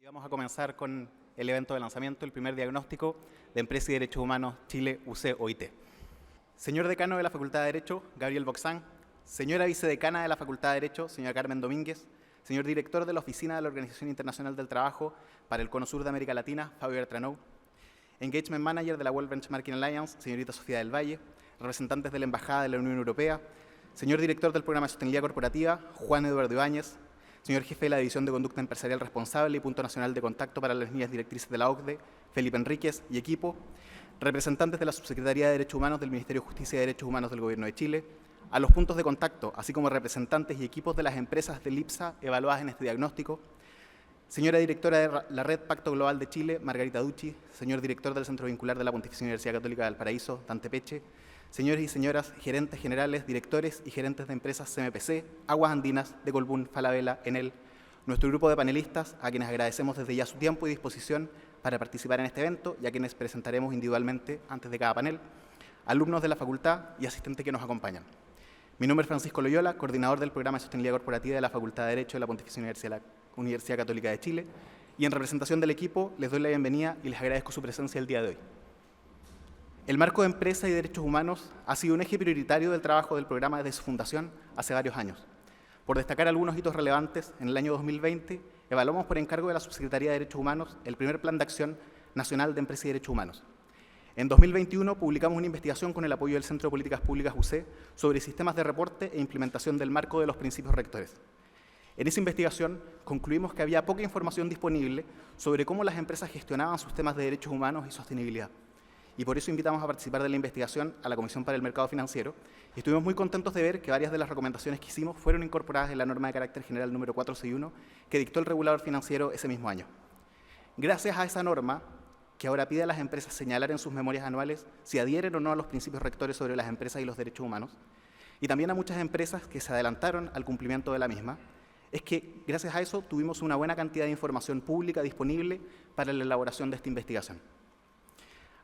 Vamos a comenzar con el evento de lanzamiento, el primer diagnóstico de Empresa y Derechos Humanos Chile UC-OIT. Señor decano de la Facultad de Derecho, Gabriel Boxán. Señora vicedecana de la Facultad de Derecho, señora Carmen Domínguez. Señor director de la Oficina de la Organización Internacional del Trabajo para el Cono Sur de América Latina, Fabio Bertranou. Engagement Manager de la World Benchmarking Alliance, señorita Sofía del Valle. Representantes de la Embajada de la Unión Europea. Señor director del Programa de Sostenibilidad Corporativa, Juan Eduardo Ibáñez. Señor jefe de la División de Conducta Empresarial Responsable y Punto Nacional de Contacto para las Líneas Directrices de la OCDE, Felipe Enríquez y equipo. Representantes de la Subsecretaría de Derechos Humanos del Ministerio de Justicia y Derechos Humanos del Gobierno de Chile. A los puntos de contacto, así como representantes y equipos de las empresas del IPSA evaluadas en este diagnóstico. Señora directora de la Red Pacto Global de Chile, Margarita Ducci. Señor director del Centro Vincular de la Pontificia Universidad Católica de Valparaíso, Dante Peche. Señores y señoras gerentes generales, directores y gerentes de empresas CMPC, Aguas Andinas, de Colbún, Falabella, Enel, nuestro grupo de panelistas, a quienes agradecemos desde ya su tiempo y disposición para participar en este evento y a quienes presentaremos individualmente antes de cada panel, alumnos de la facultad y asistentes que nos acompañan. Mi nombre es Francisco Loyola, coordinador del Programa de Sostenibilidad Corporativa de la Facultad de Derecho de la Pontificia Universidad Católica de Chile, y en representación del equipo les doy la bienvenida y les agradezco su presencia el día de hoy. El marco de empresa y derechos humanos ha sido un eje prioritario del trabajo del programa desde su fundación hace varios años. Por destacar algunos hitos relevantes, en el año 2020 evaluamos por encargo de la Subsecretaría de Derechos Humanos el primer Plan de Acción Nacional de Empresa y Derechos Humanos. En 2021 publicamos una investigación con el apoyo del Centro de Políticas Públicas UC sobre sistemas de reporte e implementación del marco de los principios rectores. En esa investigación concluimos que había poca información disponible sobre cómo las empresas gestionaban sus temas de derechos humanos y sostenibilidad. Y por eso invitamos a participar de la investigación a la Comisión para el Mercado Financiero y estuvimos muy contentos de ver que varias de las recomendaciones que hicimos fueron incorporadas en la norma de carácter general número 461 que dictó el regulador financiero ese mismo año. Gracias a esa norma, que ahora pide a las empresas señalar en sus memorias anuales si adhieren o no a los principios rectores sobre las empresas y los derechos humanos, y también a muchas empresas que se adelantaron al cumplimiento de la misma, es que gracias a eso tuvimos una buena cantidad de información pública disponible para la elaboración de esta investigación.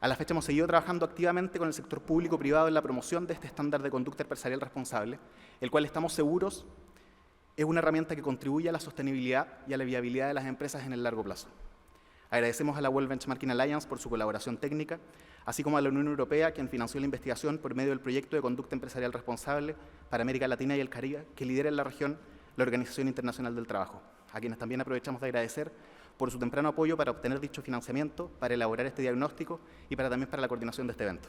A la fecha hemos seguido trabajando activamente con el sector público-privado en la promoción de este estándar de conducta empresarial responsable, el cual estamos seguros es una herramienta que contribuye a la sostenibilidad y a la viabilidad de las empresas en el largo plazo. Agradecemos a la World Benchmarking Alliance por su colaboración técnica, así como a la Unión Europea, quien financió la investigación por medio del proyecto de conducta empresarial responsable para América Latina y el Caribe, que lidera en la región la Organización Internacional del Trabajo, a quienes también aprovechamos de agradecer por su temprano apoyo para obtener dicho financiamiento, para elaborar este diagnóstico y también para la coordinación de este evento.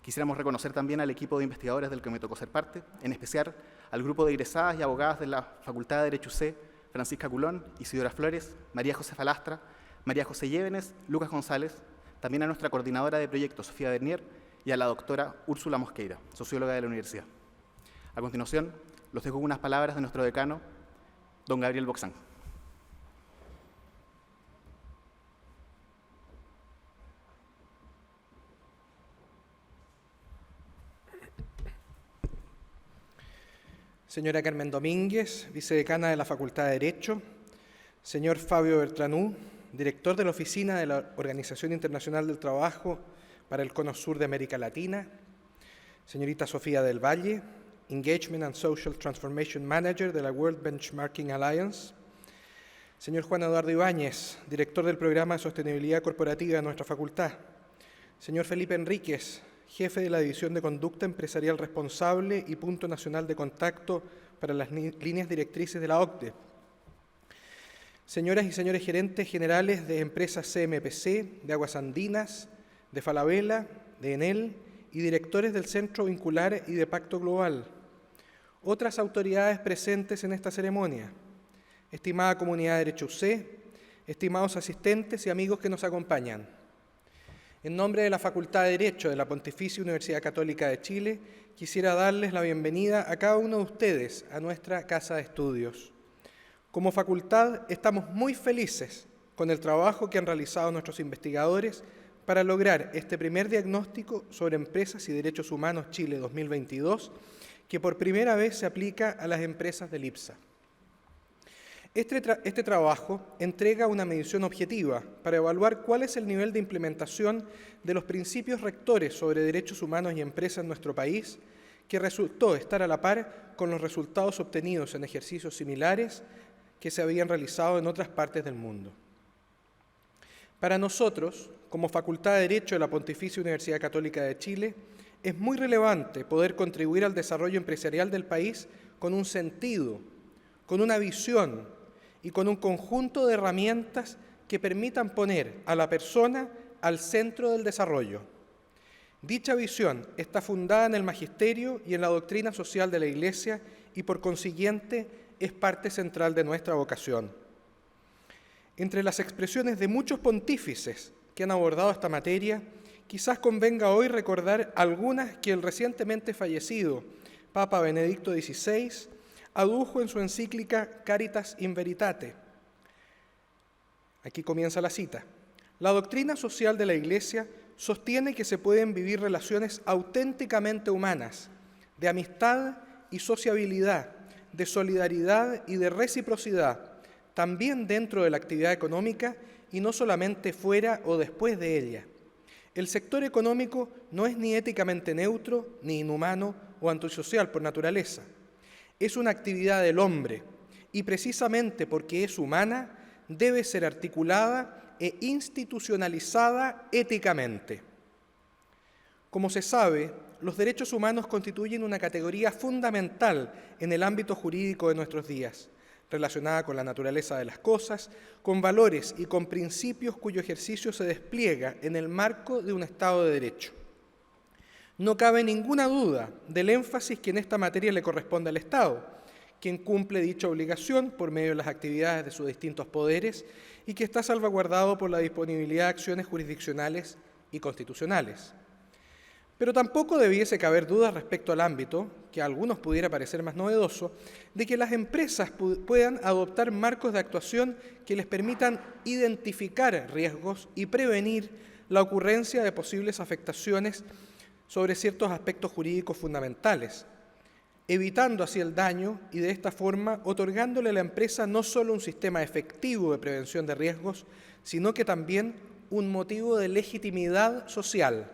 Quisiéramos reconocer también al equipo de investigadores del que me tocó ser parte, en especial al grupo de egresadas y abogadas de la Facultad de Derecho UC, Francisca Culón, Isidora Flores, María José Falastra, María José Llévenes, Lucas González, también a nuestra coordinadora de proyectos, Sofía Bernier, y a la doctora Úrsula Mosqueira, socióloga de la universidad. A continuación, los dejo con unas palabras de nuestro decano, don Gabriel Boxán. Señora Carmen Domínguez, vicedecana de la Facultad de Derecho. Señor Fabio Bertranou, director de la Oficina de la Organización Internacional del Trabajo para el Cono Sur de América Latina. Señorita Sofía del Valle, Engagement and Social Transformation Manager de la World Benchmarking Alliance. Señor Juan Eduardo Ibáñez, director del Programa de Sostenibilidad Corporativa de nuestra facultad. Señor Felipe Enríquez, jefe de la División de Conducta Empresarial Responsable y Punto Nacional de Contacto para las Líneas Directrices de la OCDE. Señoras y señores gerentes generales de empresas CMPC, de Aguas Andinas, de Falabella, de Enel y directores del Centro Vincular y de Pacto Global. Otras autoridades presentes en esta ceremonia. Estimada comunidad de Derecho UC, estimados asistentes y amigos que nos acompañan. En nombre de la Facultad de Derecho de la Pontificia Universidad Católica de Chile, quisiera darles la bienvenida a cada uno de ustedes a nuestra casa de estudios. Como facultad, estamos muy felices con el trabajo que han realizado nuestros investigadores para lograr este primer diagnóstico sobre empresas y derechos humanos Chile 2022, que por primera vez se aplica a las empresas del IPSA. Este trabajo entrega una medición objetiva para evaluar cuál es el nivel de implementación de los principios rectores sobre derechos humanos y empresas en nuestro país, que resultó estar a la par con los resultados obtenidos en ejercicios similares que se habían realizado en otras partes del mundo. Para nosotros, como Facultad de Derecho de la Pontificia Universidad Católica de Chile, es muy relevante poder contribuir al desarrollo empresarial del país con un sentido, con una visión y con un conjunto de herramientas que permitan poner a la persona al centro del desarrollo. Dicha visión está fundada en el magisterio y en la doctrina social de la Iglesia y por consiguiente es parte central de nuestra vocación. Entre las expresiones de muchos pontífices que han abordado esta materia, quizás convenga hoy recordar algunas que el recientemente fallecido Papa Benedicto XVI adujo en su encíclica Caritas in Veritate. Aquí comienza la cita. La doctrina social de la Iglesia sostiene que se pueden vivir relaciones auténticamente humanas, de amistad y sociabilidad, de solidaridad y de reciprocidad, también dentro de la actividad económica y no solamente fuera o después de ella. El sector económico no es ni éticamente neutro, ni inhumano o antisocial por naturaleza. Es una actividad del hombre y precisamente porque es humana debe ser articulada e institucionalizada éticamente. Como se sabe, los derechos humanos constituyen una categoría fundamental en el ámbito jurídico de nuestros días, relacionada con la naturaleza de las cosas, con valores y con principios cuyo ejercicio se despliega en el marco de un Estado de Derecho. No cabe ninguna duda del énfasis que en esta materia le corresponde al Estado, quien cumple dicha obligación por medio de las actividades de sus distintos poderes y que está salvaguardado por la disponibilidad de acciones jurisdiccionales y constitucionales. Pero tampoco debiese caber dudas respecto al ámbito, que a algunos pudiera parecer más novedoso, de que las empresas puedan adoptar marcos de actuación que les permitan identificar riesgos y prevenir la ocurrencia de posibles afectaciones sobre ciertos aspectos jurídicos fundamentales, evitando así el daño y de esta forma otorgándole a la empresa no solo un sistema efectivo de prevención de riesgos, sino que también un motivo de legitimidad social.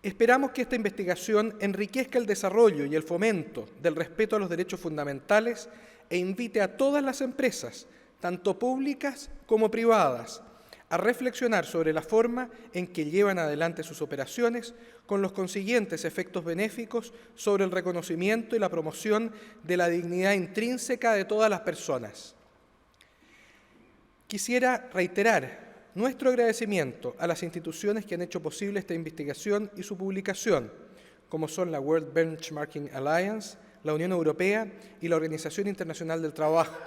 Esperamos que esta investigación enriquezca el desarrollo y el fomento del respeto a los derechos fundamentales e invite a todas las empresas, tanto públicas como privadas, a reflexionar sobre la forma en que llevan adelante sus operaciones con los consiguientes efectos benéficos sobre el reconocimiento y la promoción de la dignidad intrínseca de todas las personas. Quisiera reiterar nuestro agradecimiento a las instituciones que han hecho posible esta investigación y su publicación, como son la World Benchmarking Alliance, la Unión Europea y la Organización Internacional del Trabajo,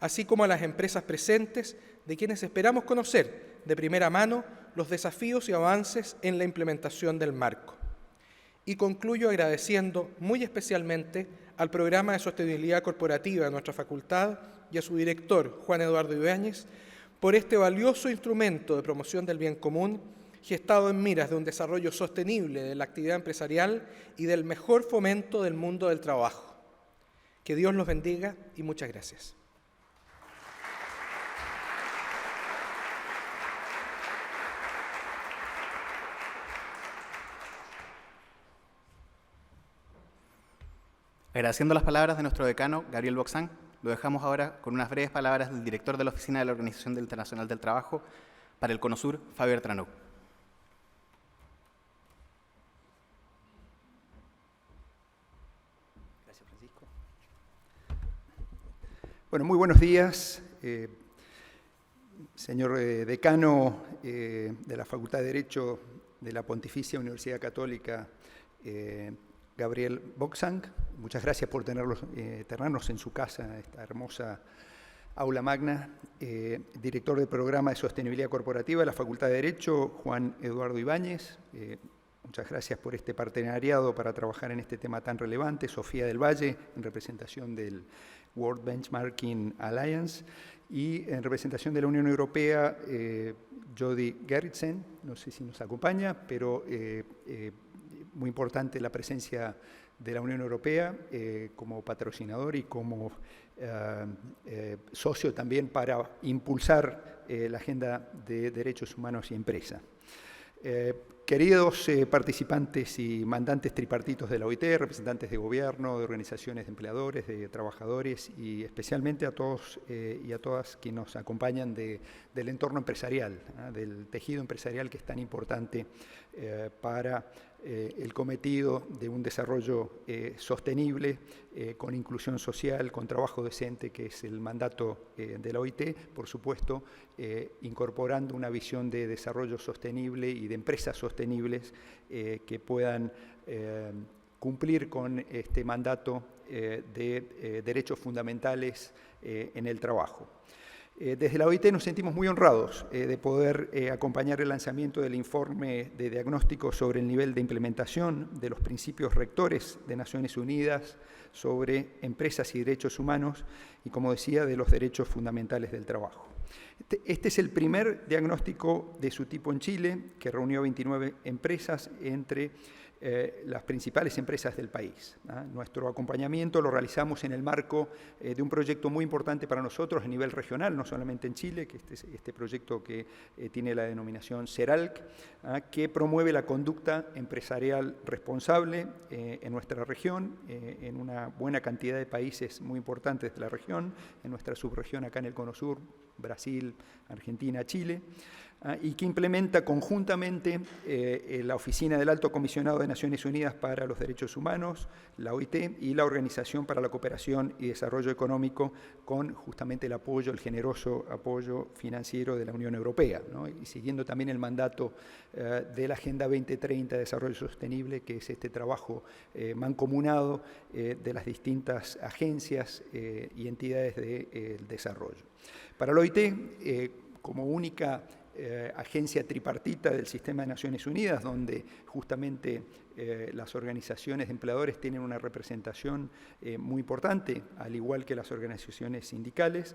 así como a las empresas presentes, de quienes esperamos conocer de primera mano los desafíos y avances en la implementación del marco. Y concluyo agradeciendo muy especialmente al Programa de Sostenibilidad Corporativa de nuestra facultad y a su director, Juan Eduardo Ibáñez, por este valioso instrumento de promoción del bien común, gestado en miras de un desarrollo sostenible de la actividad empresarial y del mejor fomento del mundo del trabajo. Que Dios los bendiga y muchas gracias. Agradeciendo las palabras de nuestro decano, Gabriel Boxán, lo dejamos ahora con unas breves palabras del director de la Oficina de la Organización Internacional del Trabajo para el CONOSUR, Fabio Bertranou. Gracias, Francisco. Bueno, muy buenos días, señor decano de la Facultad de Derecho de la Pontificia Universidad Católica, Gabriel Boxán. Muchas gracias por tenernos en su casa, esta hermosa aula magna. Director del Programa de Sostenibilidad Corporativa de la Facultad de Derecho, Juan Eduardo Ibáñez. Muchas gracias por este partenariado para trabajar en este tema tan relevante. Sofía del Valle, en representación del World Benchmarking Alliance. Y en representación de la Unión Europea, Jody Gerritsen, no sé si nos acompaña, pero muy importante la presencia de la Unión Europea como patrocinador y como socio también para impulsar la agenda de derechos humanos y empresa. queridos participantes y mandantes tripartitos de la OIT, representantes de gobierno, de organizaciones de empleadores, de trabajadores y especialmente a todos y a todas que nos acompañan del entorno empresarial, del tejido empresarial que es tan importante para el cometido de un desarrollo sostenible, con inclusión social, con trabajo decente, que es el mandato de la OIT, por supuesto, incorporando una visión de desarrollo sostenible y de empresas sostenibles que puedan cumplir con este mandato de derechos fundamentales en el trabajo. Desde la OIT nos sentimos muy honrados de poder acompañar el lanzamiento del informe de diagnóstico sobre el nivel de implementación de los principios rectores de Naciones Unidas sobre empresas y derechos humanos y, como decía, de los derechos fundamentales del trabajo. Este es el primer diagnóstico de su tipo en Chile, que reunió 29 empresas entre las principales empresas del país. Nuestro acompañamiento lo realizamos en el marco de un proyecto muy importante para nosotros a nivel regional, no solamente en Chile, que este proyecto que tiene la denominación CERALC, que promueve la conducta empresarial responsable en nuestra región, en una buena cantidad de países muy importantes de la región, en nuestra subregión acá en el Cono Sur, Brasil, Argentina, Chile, y que implementa conjuntamente la Oficina del Alto Comisionado de Naciones Unidas para los Derechos Humanos, la OIT, y la Organización para la Cooperación y Desarrollo Económico, con justamente el apoyo, el generoso apoyo financiero de la Unión Europea, ¿no? Y siguiendo también el mandato de la Agenda 2030 de Desarrollo Sostenible, que es este trabajo mancomunado de las distintas agencias y entidades del desarrollo. Para la OIT, como única agencia tripartita del Sistema de Naciones Unidas, donde justamente las organizaciones de empleadores tienen una representación muy importante, al igual que las organizaciones sindicales,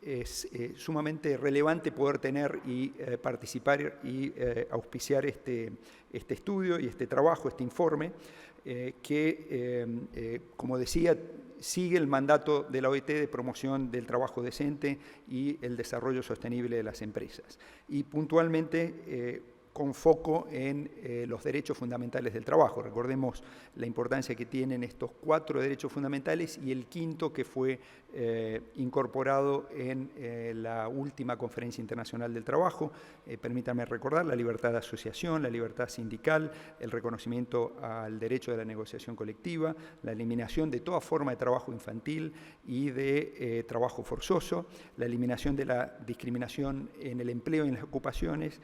es sumamente relevante poder tener y participar y auspiciar este estudio y este trabajo, este informe, que, como decía, sigue el mandato de la OIT de promoción del trabajo decente y el desarrollo sostenible de las empresas. Y puntualmente con foco en los derechos fundamentales del trabajo. Recordemos la importancia que tienen estos 4 derechos fundamentales y el quinto que fue incorporado en la última Conferencia Internacional del Trabajo. Permítanme recordar la libertad de asociación, la libertad sindical, el reconocimiento al derecho de la negociación colectiva, la eliminación de toda forma de trabajo infantil y de trabajo forzoso, la eliminación de la discriminación en el empleo y en las ocupaciones,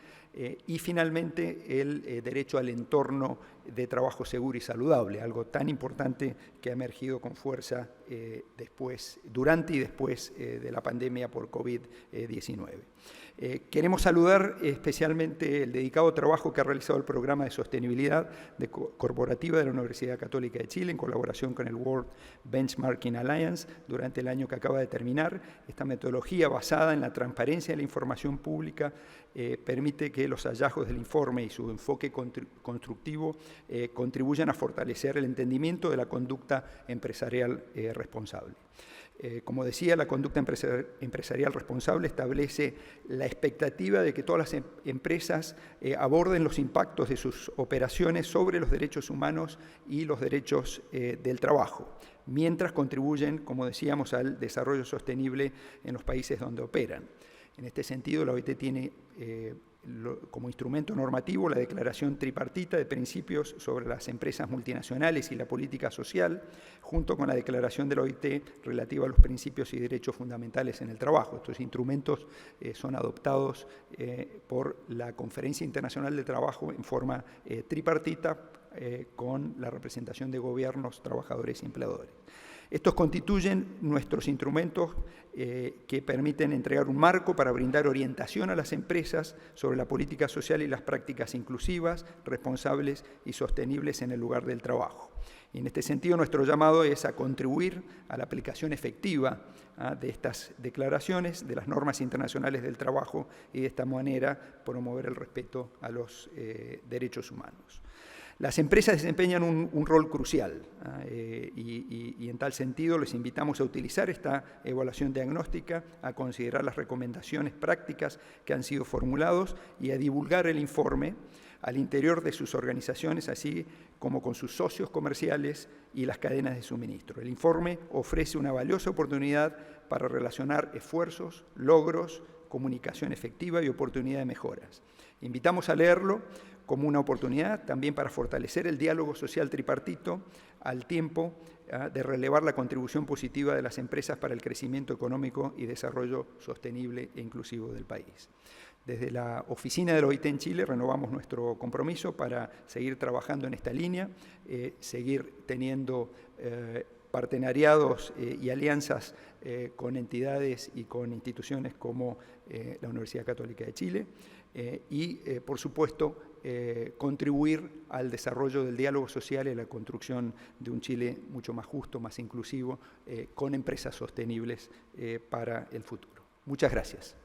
y finalmente el derecho al entorno de trabajo seguro y saludable, algo tan importante que ha emergido con fuerza durante y después de la pandemia por COVID-19. Queremos saludar especialmente el dedicado trabajo que ha realizado el Programa de Sostenibilidad Corporativa de la Universidad Católica de Chile en colaboración con el World Benchmarking Alliance durante el año que acaba de terminar. Esta metodología basada en la transparencia de la información pública permite que los hallazgos del informe y su enfoque constructivo contribuyan a fortalecer el entendimiento de la conducta empresarial responsable. Como decía, la conducta empresarial responsable establece la expectativa de que todas las empresas aborden los impactos de sus operaciones sobre los derechos humanos y los derechos del trabajo, mientras contribuyen, como decíamos, al desarrollo sostenible en los países donde operan. En este sentido, la OIT tiene como instrumento normativo la Declaración Tripartita de Principios sobre las Empresas Multinacionales y la Política Social, junto con la Declaración de la OIT relativa a los principios y derechos fundamentales en el trabajo. Estos instrumentos son adoptados por la Conferencia Internacional del Trabajo en forma tripartita con la representación de gobiernos, trabajadores y empleadores. Estos constituyen nuestros instrumentos que permiten entregar un marco para brindar orientación a las empresas sobre la política social y las prácticas inclusivas, responsables y sostenibles en el lugar del trabajo. Y en este sentido, nuestro llamado es a contribuir a la aplicación efectiva de estas declaraciones, de las normas internacionales del trabajo y de esta manera promover el respeto a los derechos humanos. Las empresas desempeñan un rol crucial y en tal sentido les invitamos a utilizar esta evaluación diagnóstica, a considerar las recomendaciones prácticas que han sido formulados y a divulgar el informe al interior de sus organizaciones, así como con sus socios comerciales y las cadenas de suministro. El informe ofrece una valiosa oportunidad para relacionar esfuerzos, logros, comunicación efectiva y oportunidad de mejoras. Invitamos a leerlo como una oportunidad también para fortalecer el diálogo social tripartito al tiempo de relevar la contribución positiva de las empresas para el crecimiento económico y desarrollo sostenible e inclusivo del país. Desde la oficina de la OIT en Chile renovamos nuestro compromiso para seguir trabajando en esta línea, seguir teniendo partenariados y alianzas con entidades y con instituciones como la Universidad Católica de Chile y, por supuesto, contribuir al desarrollo del diálogo social y la construcción de un Chile mucho más justo, más inclusivo, con empresas sostenibles para el futuro. Muchas gracias.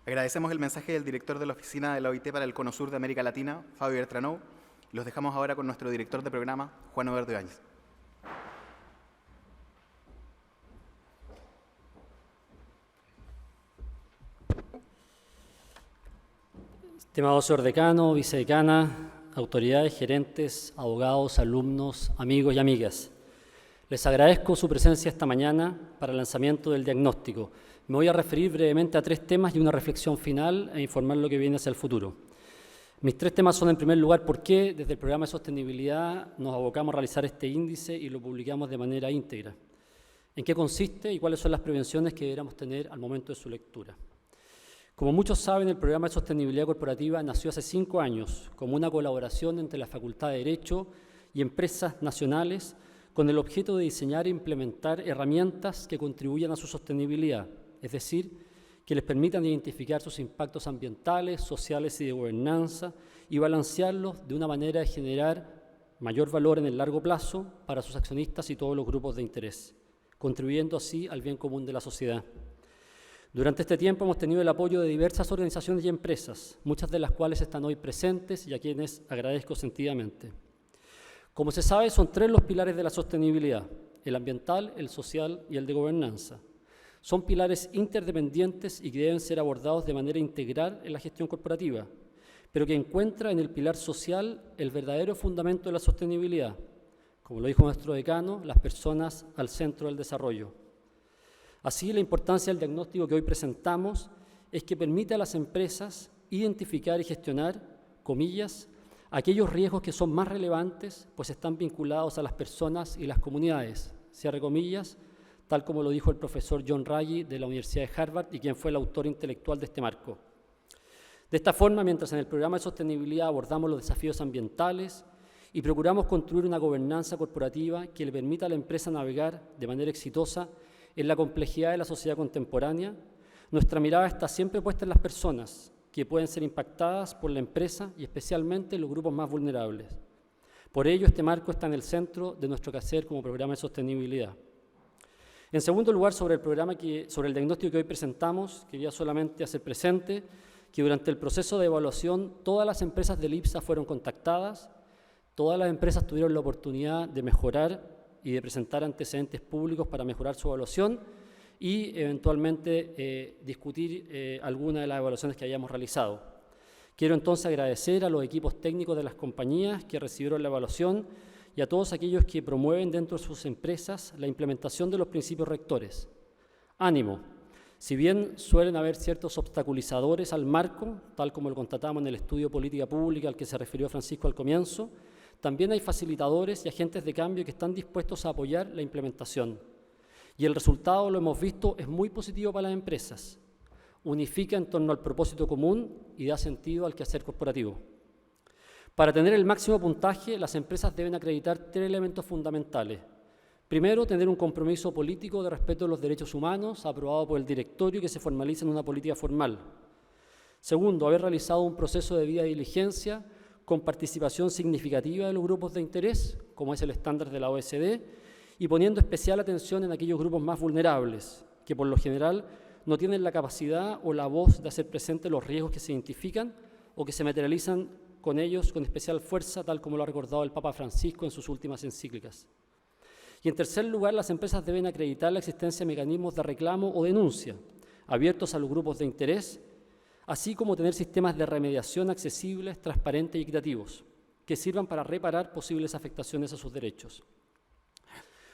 Agradecemos el mensaje del director de la Oficina de la OIT para el Cono Sur de América Latina, Fabio Bertranou. Los dejamos ahora con nuestro director de programa, Juan Oberto Ibáñez. Estimado señor decano, vicedecana, autoridades, gerentes, abogados, alumnos, amigos y amigas. Les agradezco su presencia esta mañana para el lanzamiento del diagnóstico. Me voy a referir brevemente a 3 temas y una reflexión final e informar lo que viene hacia el futuro. Mis 3 temas son, en primer lugar, por qué desde el programa de sostenibilidad nos abocamos a realizar este índice y lo publicamos de manera íntegra. En qué consiste y cuáles son las prevenciones que deberíamos tener al momento de su lectura. Como muchos saben, el programa de sostenibilidad corporativa nació hace 5 años como una colaboración entre la Facultad de Derecho y empresas nacionales con el objeto de diseñar e implementar herramientas que contribuyan a su sostenibilidad, es decir, que les permitan identificar sus impactos ambientales, sociales y de gobernanza y balancearlos de una manera de generar mayor valor en el largo plazo para sus accionistas y todos los grupos de interés, contribuyendo así al bien común de la sociedad. Durante este tiempo hemos tenido el apoyo de diversas organizaciones y empresas, muchas de las cuales están hoy presentes y a quienes agradezco sentidamente. Como se sabe, son 3 los pilares de la sostenibilidad: el ambiental, el social y el de gobernanza. Son pilares interdependientes y que deben ser abordados de manera integral en la gestión corporativa, pero que encuentra en el pilar social el verdadero fundamento de la sostenibilidad. Como lo dijo nuestro decano, las personas al centro del desarrollo. Así, la importancia del diagnóstico que hoy presentamos es que permite a las empresas identificar y gestionar, comillas, aquellos riesgos que son más relevantes, pues están vinculados a las personas y las comunidades, cierre comillas, tal como lo dijo el profesor John Ruggie de la Universidad de Harvard y quien fue el autor intelectual de este marco. De esta forma, mientras en el programa de sostenibilidad abordamos los desafíos ambientales y procuramos construir una gobernanza corporativa que le permita a la empresa navegar de manera exitosa en la complejidad de la sociedad contemporánea, nuestra mirada está siempre puesta en las personas que pueden ser impactadas por la empresa y especialmente los grupos más vulnerables. Por ello, este marco está en el centro de nuestro quehacer como programa de sostenibilidad. En segundo lugar, sobre el diagnóstico que hoy presentamos, quería solamente hacer presente que durante el proceso de evaluación todas las empresas del IPSA fueron contactadas, todas las empresas tuvieron la oportunidad de mejorar y de presentar antecedentes públicos para mejorar su evaluación y eventualmente discutir alguna de las evaluaciones que hayamos realizado. Quiero entonces agradecer a los equipos técnicos de las compañías que recibieron la evaluación y a todos aquellos que promueven dentro de sus empresas la implementación de los principios rectores. Ánimo. Si bien suelen haber ciertos obstaculizadores al marco, tal como lo constatamos en el estudio Política Pública al que se refirió Francisco al comienzo, también hay facilitadores y agentes de cambio que están dispuestos a apoyar la implementación. Y el resultado, lo hemos visto, es muy positivo para las empresas. Unifica en torno al propósito común y da sentido al quehacer corporativo. Para tener el máximo puntaje, las empresas deben acreditar 3 elementos fundamentales. Primero, tener un compromiso político de respeto a los derechos humanos aprobado por el directorio y que se formaliza en una política formal. Segundo, haber realizado un proceso de debida diligencia con participación significativa de los grupos de interés, como es el estándar de la OECD, y poniendo especial atención en aquellos grupos más vulnerables, que por lo general no tienen la capacidad o la voz de hacer presente los riesgos que se identifican o que se materializan con ellos con especial fuerza, tal como lo ha recordado el Papa Francisco en sus últimas encíclicas. Y en tercer lugar, las empresas deben acreditar la existencia de mecanismos de reclamo o denuncia, abiertos a los grupos de interés, así como tener sistemas de remediación accesibles, transparentes y equitativos, que sirvan para reparar posibles afectaciones a sus derechos.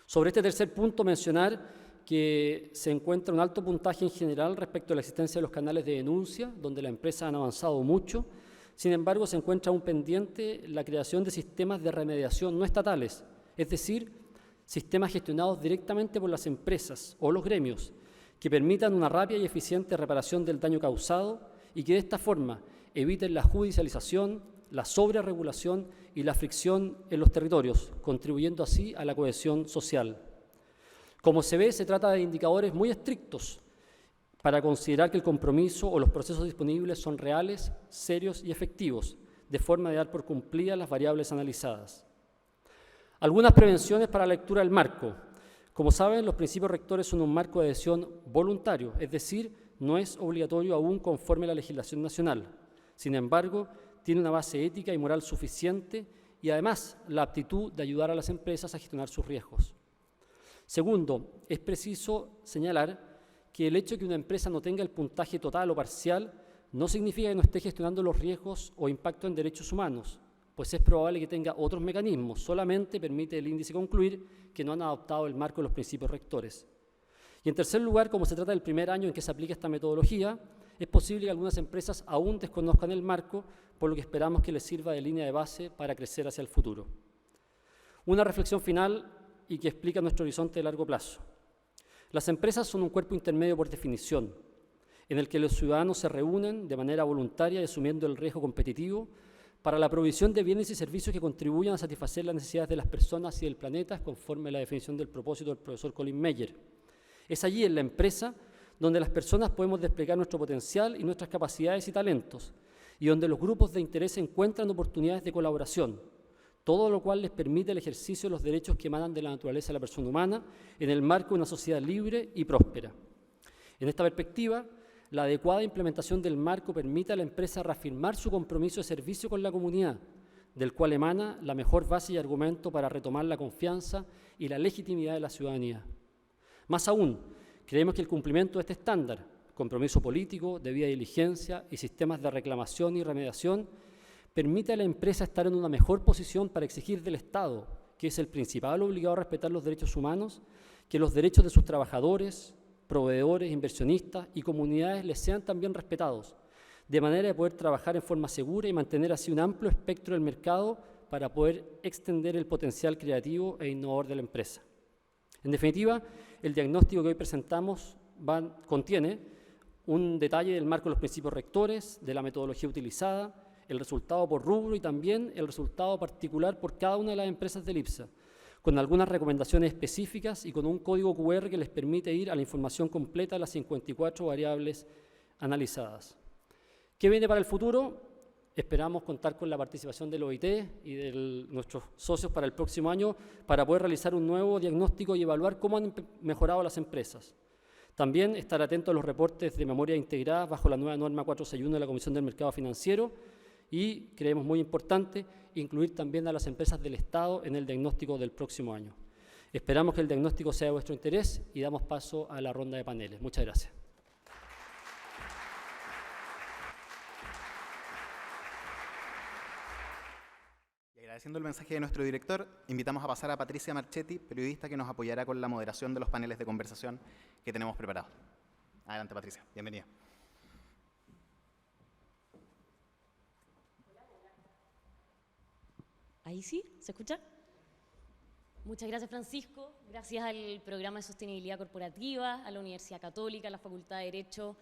Sobre este tercer punto, mencionar que se encuentra un alto puntaje en general respecto a la existencia de los canales de denuncia, donde las empresas han avanzado mucho. Sin embargo, se encuentra aún pendiente la creación de sistemas de remediación no estatales, es decir, sistemas gestionados directamente por las empresas o los gremios, que permitan una rápida y eficiente reparación del daño causado y que de esta forma eviten la judicialización, la sobreregulación y la fricción en los territorios, contribuyendo así a la cohesión social. Como se ve, se trata de indicadores muy estrictos para considerar que el compromiso o los procesos disponibles son reales, serios y efectivos, de forma de dar por cumplidas las variables analizadas. Algunas prevenciones para la lectura del marco. Como saben, los principios rectores son un marco de adhesión voluntario, es decir, no es obligatorio aún conforme a la legislación nacional. Sin embargo, tiene una base ética y moral suficiente y además la aptitud de ayudar a las empresas a gestionar sus riesgos. Segundo, es preciso señalar que el hecho de que una empresa no tenga el puntaje total o parcial no significa que no esté gestionando los riesgos o impacto en derechos humanos, pues es probable que tenga otros mecanismos. Solamente permite el índice concluir que no han adoptado el marco de los principios rectores. Y en tercer lugar, como se trata del primer año en que se aplica esta metodología, es posible que algunas empresas aún desconozcan el marco, por lo que esperamos que les sirva de línea de base para crecer hacia el futuro. Una reflexión final y que explica nuestro horizonte de largo plazo. Las empresas son un cuerpo intermedio por definición, en el que los ciudadanos se reúnen de manera voluntaria y asumiendo el riesgo competitivo para la provisión de bienes y servicios que contribuyan a satisfacer las necesidades de las personas y del planeta, conforme a la definición del propósito del profesor Colin Meyer. Es allí, en la empresa, donde las personas podemos desplegar nuestro potencial y nuestras capacidades y talentos, y donde los grupos de interés encuentran oportunidades de colaboración, todo lo cual les permite el ejercicio de los derechos que emanan de la naturaleza de la persona humana en el marco de una sociedad libre y próspera. En esta perspectiva, la adecuada implementación del marco permite a la empresa reafirmar su compromiso de servicio con la comunidad, del cual emana la mejor base y argumento para retomar la confianza y la legitimidad de la ciudadanía. Más aún, creemos que el cumplimiento de este estándar, compromiso político, debida diligencia y sistemas de reclamación y remediación, permite a la empresa estar en una mejor posición para exigir del Estado, que es el principal obligado a respetar los derechos humanos, que los derechos de sus trabajadores, proveedores, inversionistas y comunidades les sean también respetados, de manera de poder trabajar en forma segura y mantener así un amplio espectro del mercado para poder extender el potencial creativo e innovador de la empresa. En definitiva, el diagnóstico que hoy presentamos contiene un detalle del marco de los principios rectores, de la metodología utilizada, el resultado por rubro y también el resultado particular por cada una de las empresas del IPSA, con algunas recomendaciones específicas y con un código QR que les permite ir a la información completa de las 54 variables analizadas. ¿Qué viene para el futuro? Esperamos contar con la participación del OIT y de nuestros socios para el próximo año para poder realizar un nuevo diagnóstico y evaluar cómo han mejorado las empresas. También estar atento a los reportes de memoria integrada bajo la nueva norma 461 de la Comisión del Mercado Financiero y, creemos muy importante, incluir también a las empresas del Estado en el diagnóstico del próximo año. Esperamos que el diagnóstico sea de vuestro interés y damos paso a la ronda de paneles. Muchas gracias. Agradeciendo el mensaje de nuestro director, invitamos a pasar a Patricia Marchetti, periodista que nos apoyará con la moderación de los paneles de conversación que tenemos preparados. Adelante, Patricia. Bienvenida. ¿Ahí sí? ¿Se escucha? Muchas gracias, Francisco. Gracias al Programa de Sostenibilidad Corporativa, a la Universidad Católica, a la Facultad de Derecho,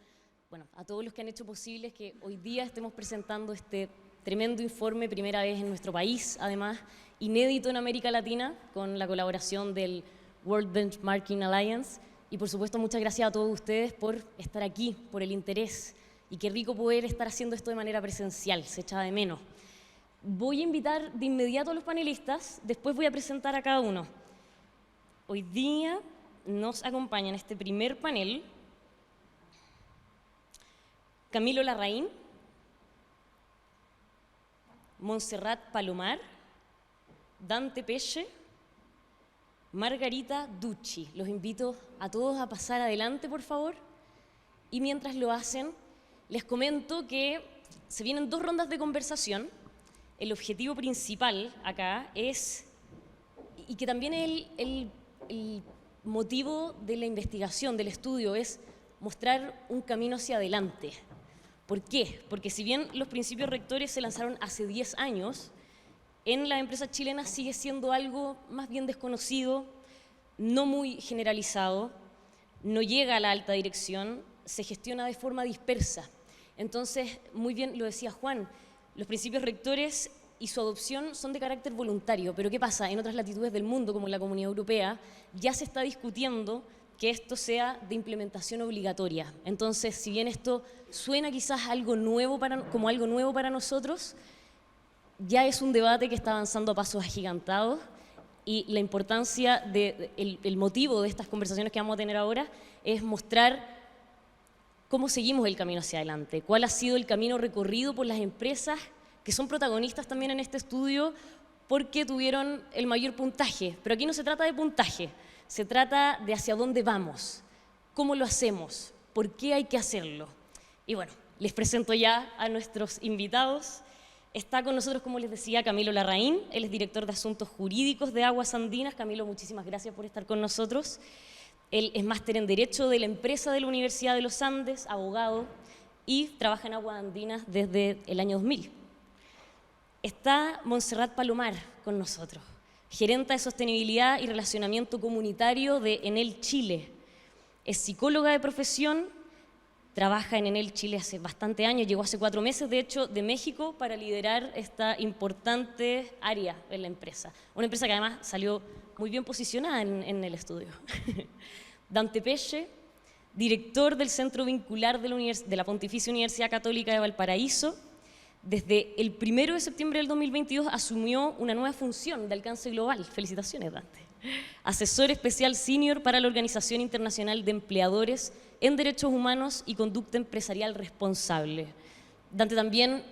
bueno, a todos los que han hecho posible que hoy día estemos presentando este tremendo informe, primera vez en nuestro país, además, inédito en América Latina, con la colaboración del World Benchmarking Alliance. Y, por supuesto, muchas gracias a todos ustedes por estar aquí, por el interés. Y qué rico poder estar haciendo esto de manera presencial, se echaba de menos. Voy a invitar de inmediato a los panelistas, después voy a presentar a cada uno. Hoy día nos acompaña en este primer panel Camilo Larraín, Montserrat Palomar, Dante Peche, Margarita Ducci. Los invito a todos a pasar adelante, por favor. Y mientras lo hacen, les comento que se vienen 2 rondas de conversación. El objetivo principal acá es, y que también es el motivo de la investigación, del estudio, es mostrar un camino hacia adelante. ¿Por qué? Porque si bien los principios rectores se lanzaron hace 10 años, en las empresas chilenas sigue siendo algo más bien desconocido, no muy generalizado, no llega a la alta dirección, se gestiona de forma dispersa. Entonces, muy bien lo decía Juan, los principios rectores y su adopción son de carácter voluntario, pero ¿qué pasa? En otras latitudes del mundo, como en la Comunidad Europea, ya se está discutiendo que esto sea de implementación obligatoria. Entonces, si bien esto suena quizás como algo nuevo para nosotros, ya es un debate que está avanzando a pasos agigantados y la importancia, el motivo de estas conversaciones que vamos a tener ahora es mostrar cómo seguimos el camino hacia adelante, cuál ha sido el camino recorrido por las empresas que son protagonistas también en este estudio porque tuvieron el mayor puntaje. Pero aquí no se trata de puntaje, se trata de hacia dónde vamos, cómo lo hacemos, por qué hay que hacerlo. Y bueno, les presento ya a nuestros invitados. Está con nosotros, como les decía, Camilo Larraín, él es director de Asuntos Jurídicos de Aguas Andinas. Camilo, muchísimas gracias por estar con nosotros. Él es máster en Derecho de la empresa de la Universidad de los Andes, abogado, y trabaja en Aguas Andinas desde el año 2000. Está Montserrat Palomar con nosotros, gerenta de Sostenibilidad y Relacionamiento Comunitario de Enel Chile. Es psicóloga de profesión, trabaja en Enel Chile hace bastante años, llegó hace 4 meses, de hecho, de México para liderar esta importante área en la empresa. Una empresa que además salió muy bien posicionada en el estudio. Dante Peche, director del Centro Vincular de la Pontificia Universidad Católica de Valparaíso. Desde el 1 de septiembre del 2022 asumió una nueva función de alcance global. Felicitaciones, Dante. Asesor especial senior para la Organización Internacional de Empleadores en Derechos Humanos y Conducta Empresarial Responsable. Dante también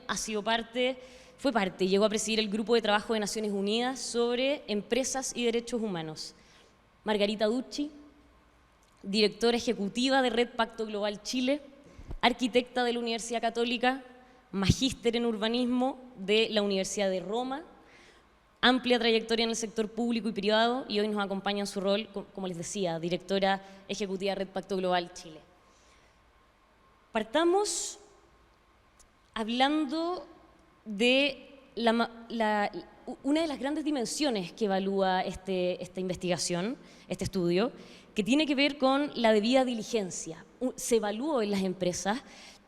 fue parte y llegó a presidir el Grupo de Trabajo de Naciones Unidas sobre Empresas y Derechos Humanos. Margarita Ducci, directora ejecutiva de Red Pacto Global Chile, arquitecta de la Universidad Católica, magíster en urbanismo de la Universidad de Roma, amplia trayectoria en el sector público y privado y hoy nos acompaña en su rol, como les decía, directora ejecutiva de Red Pacto Global Chile. Partamos hablando de una de las grandes dimensiones que evalúa esta investigación, este estudio, que tiene que ver con la debida diligencia. Se evaluó en las empresas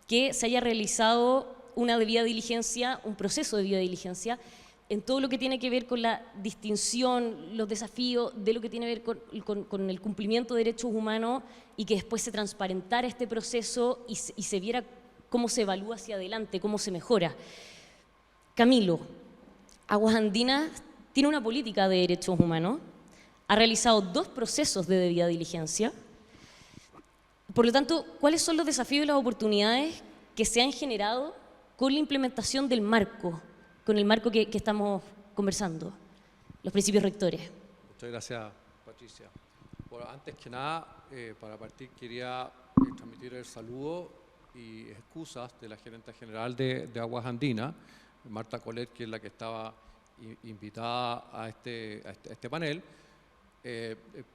que se haya realizado una debida diligencia, un proceso de debida diligencia, en todo lo que tiene que ver con la distinción, los desafíos de lo que tiene que ver con el cumplimiento de derechos humanos y que después se transparentara este proceso y se viera cómo se evalúa hacia adelante, cómo se mejora. Camilo, Aguas Andinas tiene una política de derechos humanos, ha realizado 2 procesos de debida diligencia. Por lo tanto, ¿cuáles son los desafíos y las oportunidades que se han generado con la implementación del marco, con el marco que estamos conversando, los principios rectores? Muchas gracias, Patricia. Bueno, antes que nada, para partir quería transmitir el saludo y excusas de la gerente general de Aguas Andinas, Marta Colet, que es la que estaba invitada a este panel,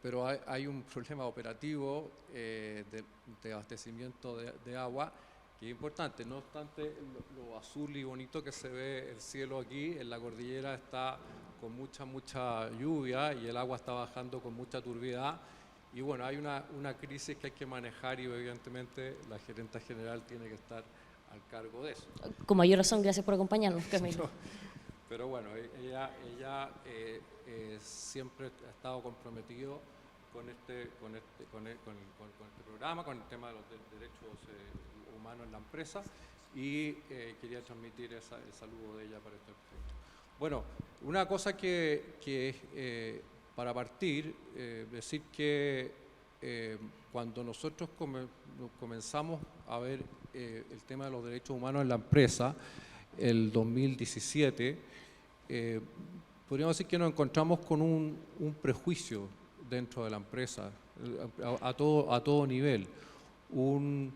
pero hay un problema operativo de abastecimiento de agua que es importante. No obstante, lo azul y bonito que se ve el cielo aquí, en la cordillera está con mucha lluvia y el agua está bajando con mucha turbiedad. Y bueno, hay una crisis que hay que manejar y evidentemente la gerenta general tiene que estar al cargo de eso. Con mayor razón, gracias por acompañarnos, Camilo. Pero bueno, ella siempre ha estado comprometido con este programa, con el tema de los derechos humanos en la empresa y quería transmitir el saludo de ella para este efecto. Bueno, una cosa que para partir, decir que cuando nosotros comenzamos a ver el tema de los derechos humanos en la empresa, el 2017, podríamos decir que nos encontramos con un prejuicio dentro de la empresa, a todo nivel. Un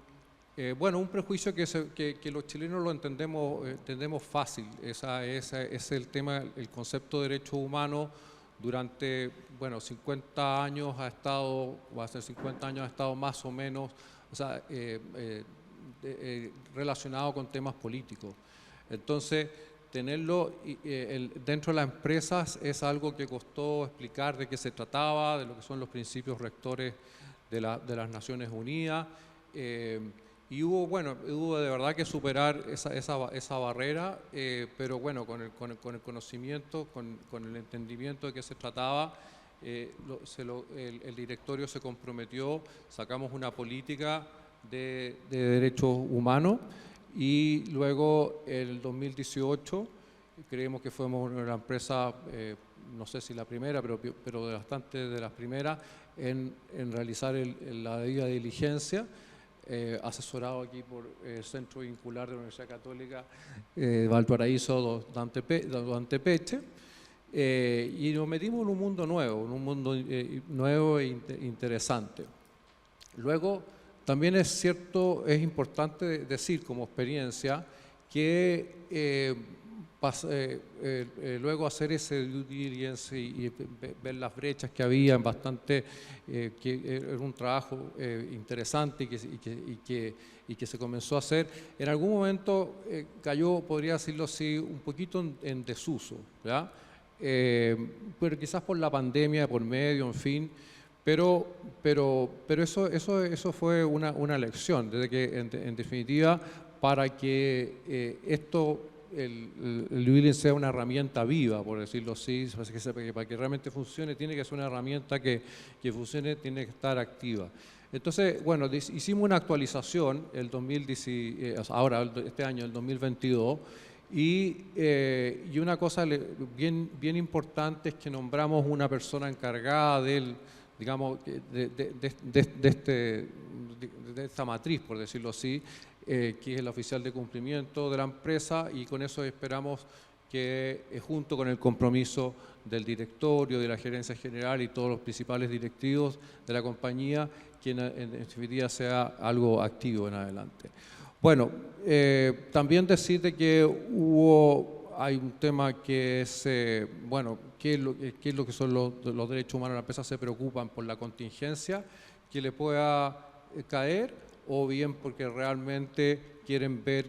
prejuicio que los chilenos lo entendemos fácil. Es el tema, el concepto de derechos humanos durante, 50 años ha estado, o hace 50 años ha estado más o menos, relacionado con temas políticos. Entonces, tenerlo dentro de las empresas es algo que costó explicar de qué se trataba, de lo que son los principios rectores de las Naciones Unidas. Y hubo de verdad que superar esa barrera, pero bueno, con el conocimiento, con el entendimiento de qué se trataba, el directorio se comprometió, sacamos una política de derechos humanos y luego el 2018 creemos que fuimos una empresa, no sé si la primera, pero de bastante de las primeras en realizar la debida diligencia. Asesorado aquí por el Centro Vincular de la Universidad Católica Valparaíso Dante Peche, y nos metimos en un mundo nuevo e interesante. Luego, también es importante decir como experiencia que luego hacer ese due diligence y ver las brechas que había que era un trabajo interesante y que se comenzó a hacer, en algún momento cayó, podría decirlo así, un poquito en desuso, ¿verdad? Pero quizás por la pandemia, por medio, en fin, pero eso fue una lección, desde que en definitiva para que el due diligence sea una herramienta viva, por decirlo así, para que realmente funcione, tiene que ser una herramienta que funcione, tiene que estar activa. Entonces, bueno, hicimos una actualización este año, el 2022, y una cosa bien importante es que nombramos una persona encargada de esta matriz, por decirlo así, que es el oficial de cumplimiento de la empresa, y con eso esperamos que, junto con el compromiso del directorio, de la gerencia general y todos los principales directivos de la compañía, que en definitiva sea algo activo en adelante. Bueno, también decirte que hay un tema que es, ¿qué es lo que son los derechos humanos? Las empresas se preocupan por la contingencia que le pueda caer, o bien porque realmente quieren ver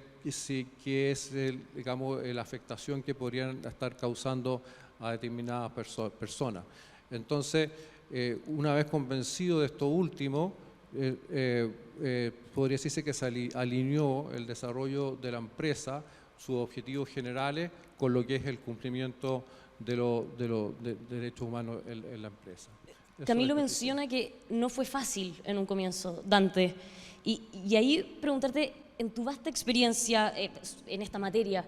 qué es la afectación que podrían estar causando a determinadas personas. Entonces, una vez convencido de esto último, podría decirse que se alineó el desarrollo de la empresa, sus objetivos generales, con lo que es el cumplimiento de los derechos humanos en la empresa. Camilo menciona que no fue fácil en un comienzo, Dante, y ahí preguntarte, en tu vasta experiencia en esta materia,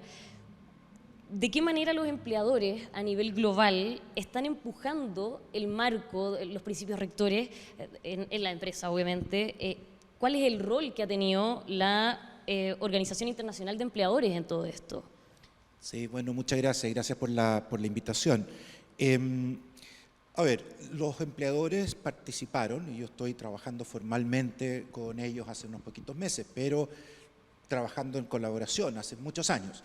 ¿de qué manera los empleadores a nivel global están empujando el marco, los principios rectores en la empresa, obviamente? ¿Cuál es el rol que ha tenido la Organización Internacional de Empleadores en todo esto? Sí, bueno, muchas gracias y gracias por la invitación. A ver, los empleadores participaron, y yo estoy trabajando formalmente con ellos hace unos poquitos meses, pero trabajando en colaboración hace muchos años.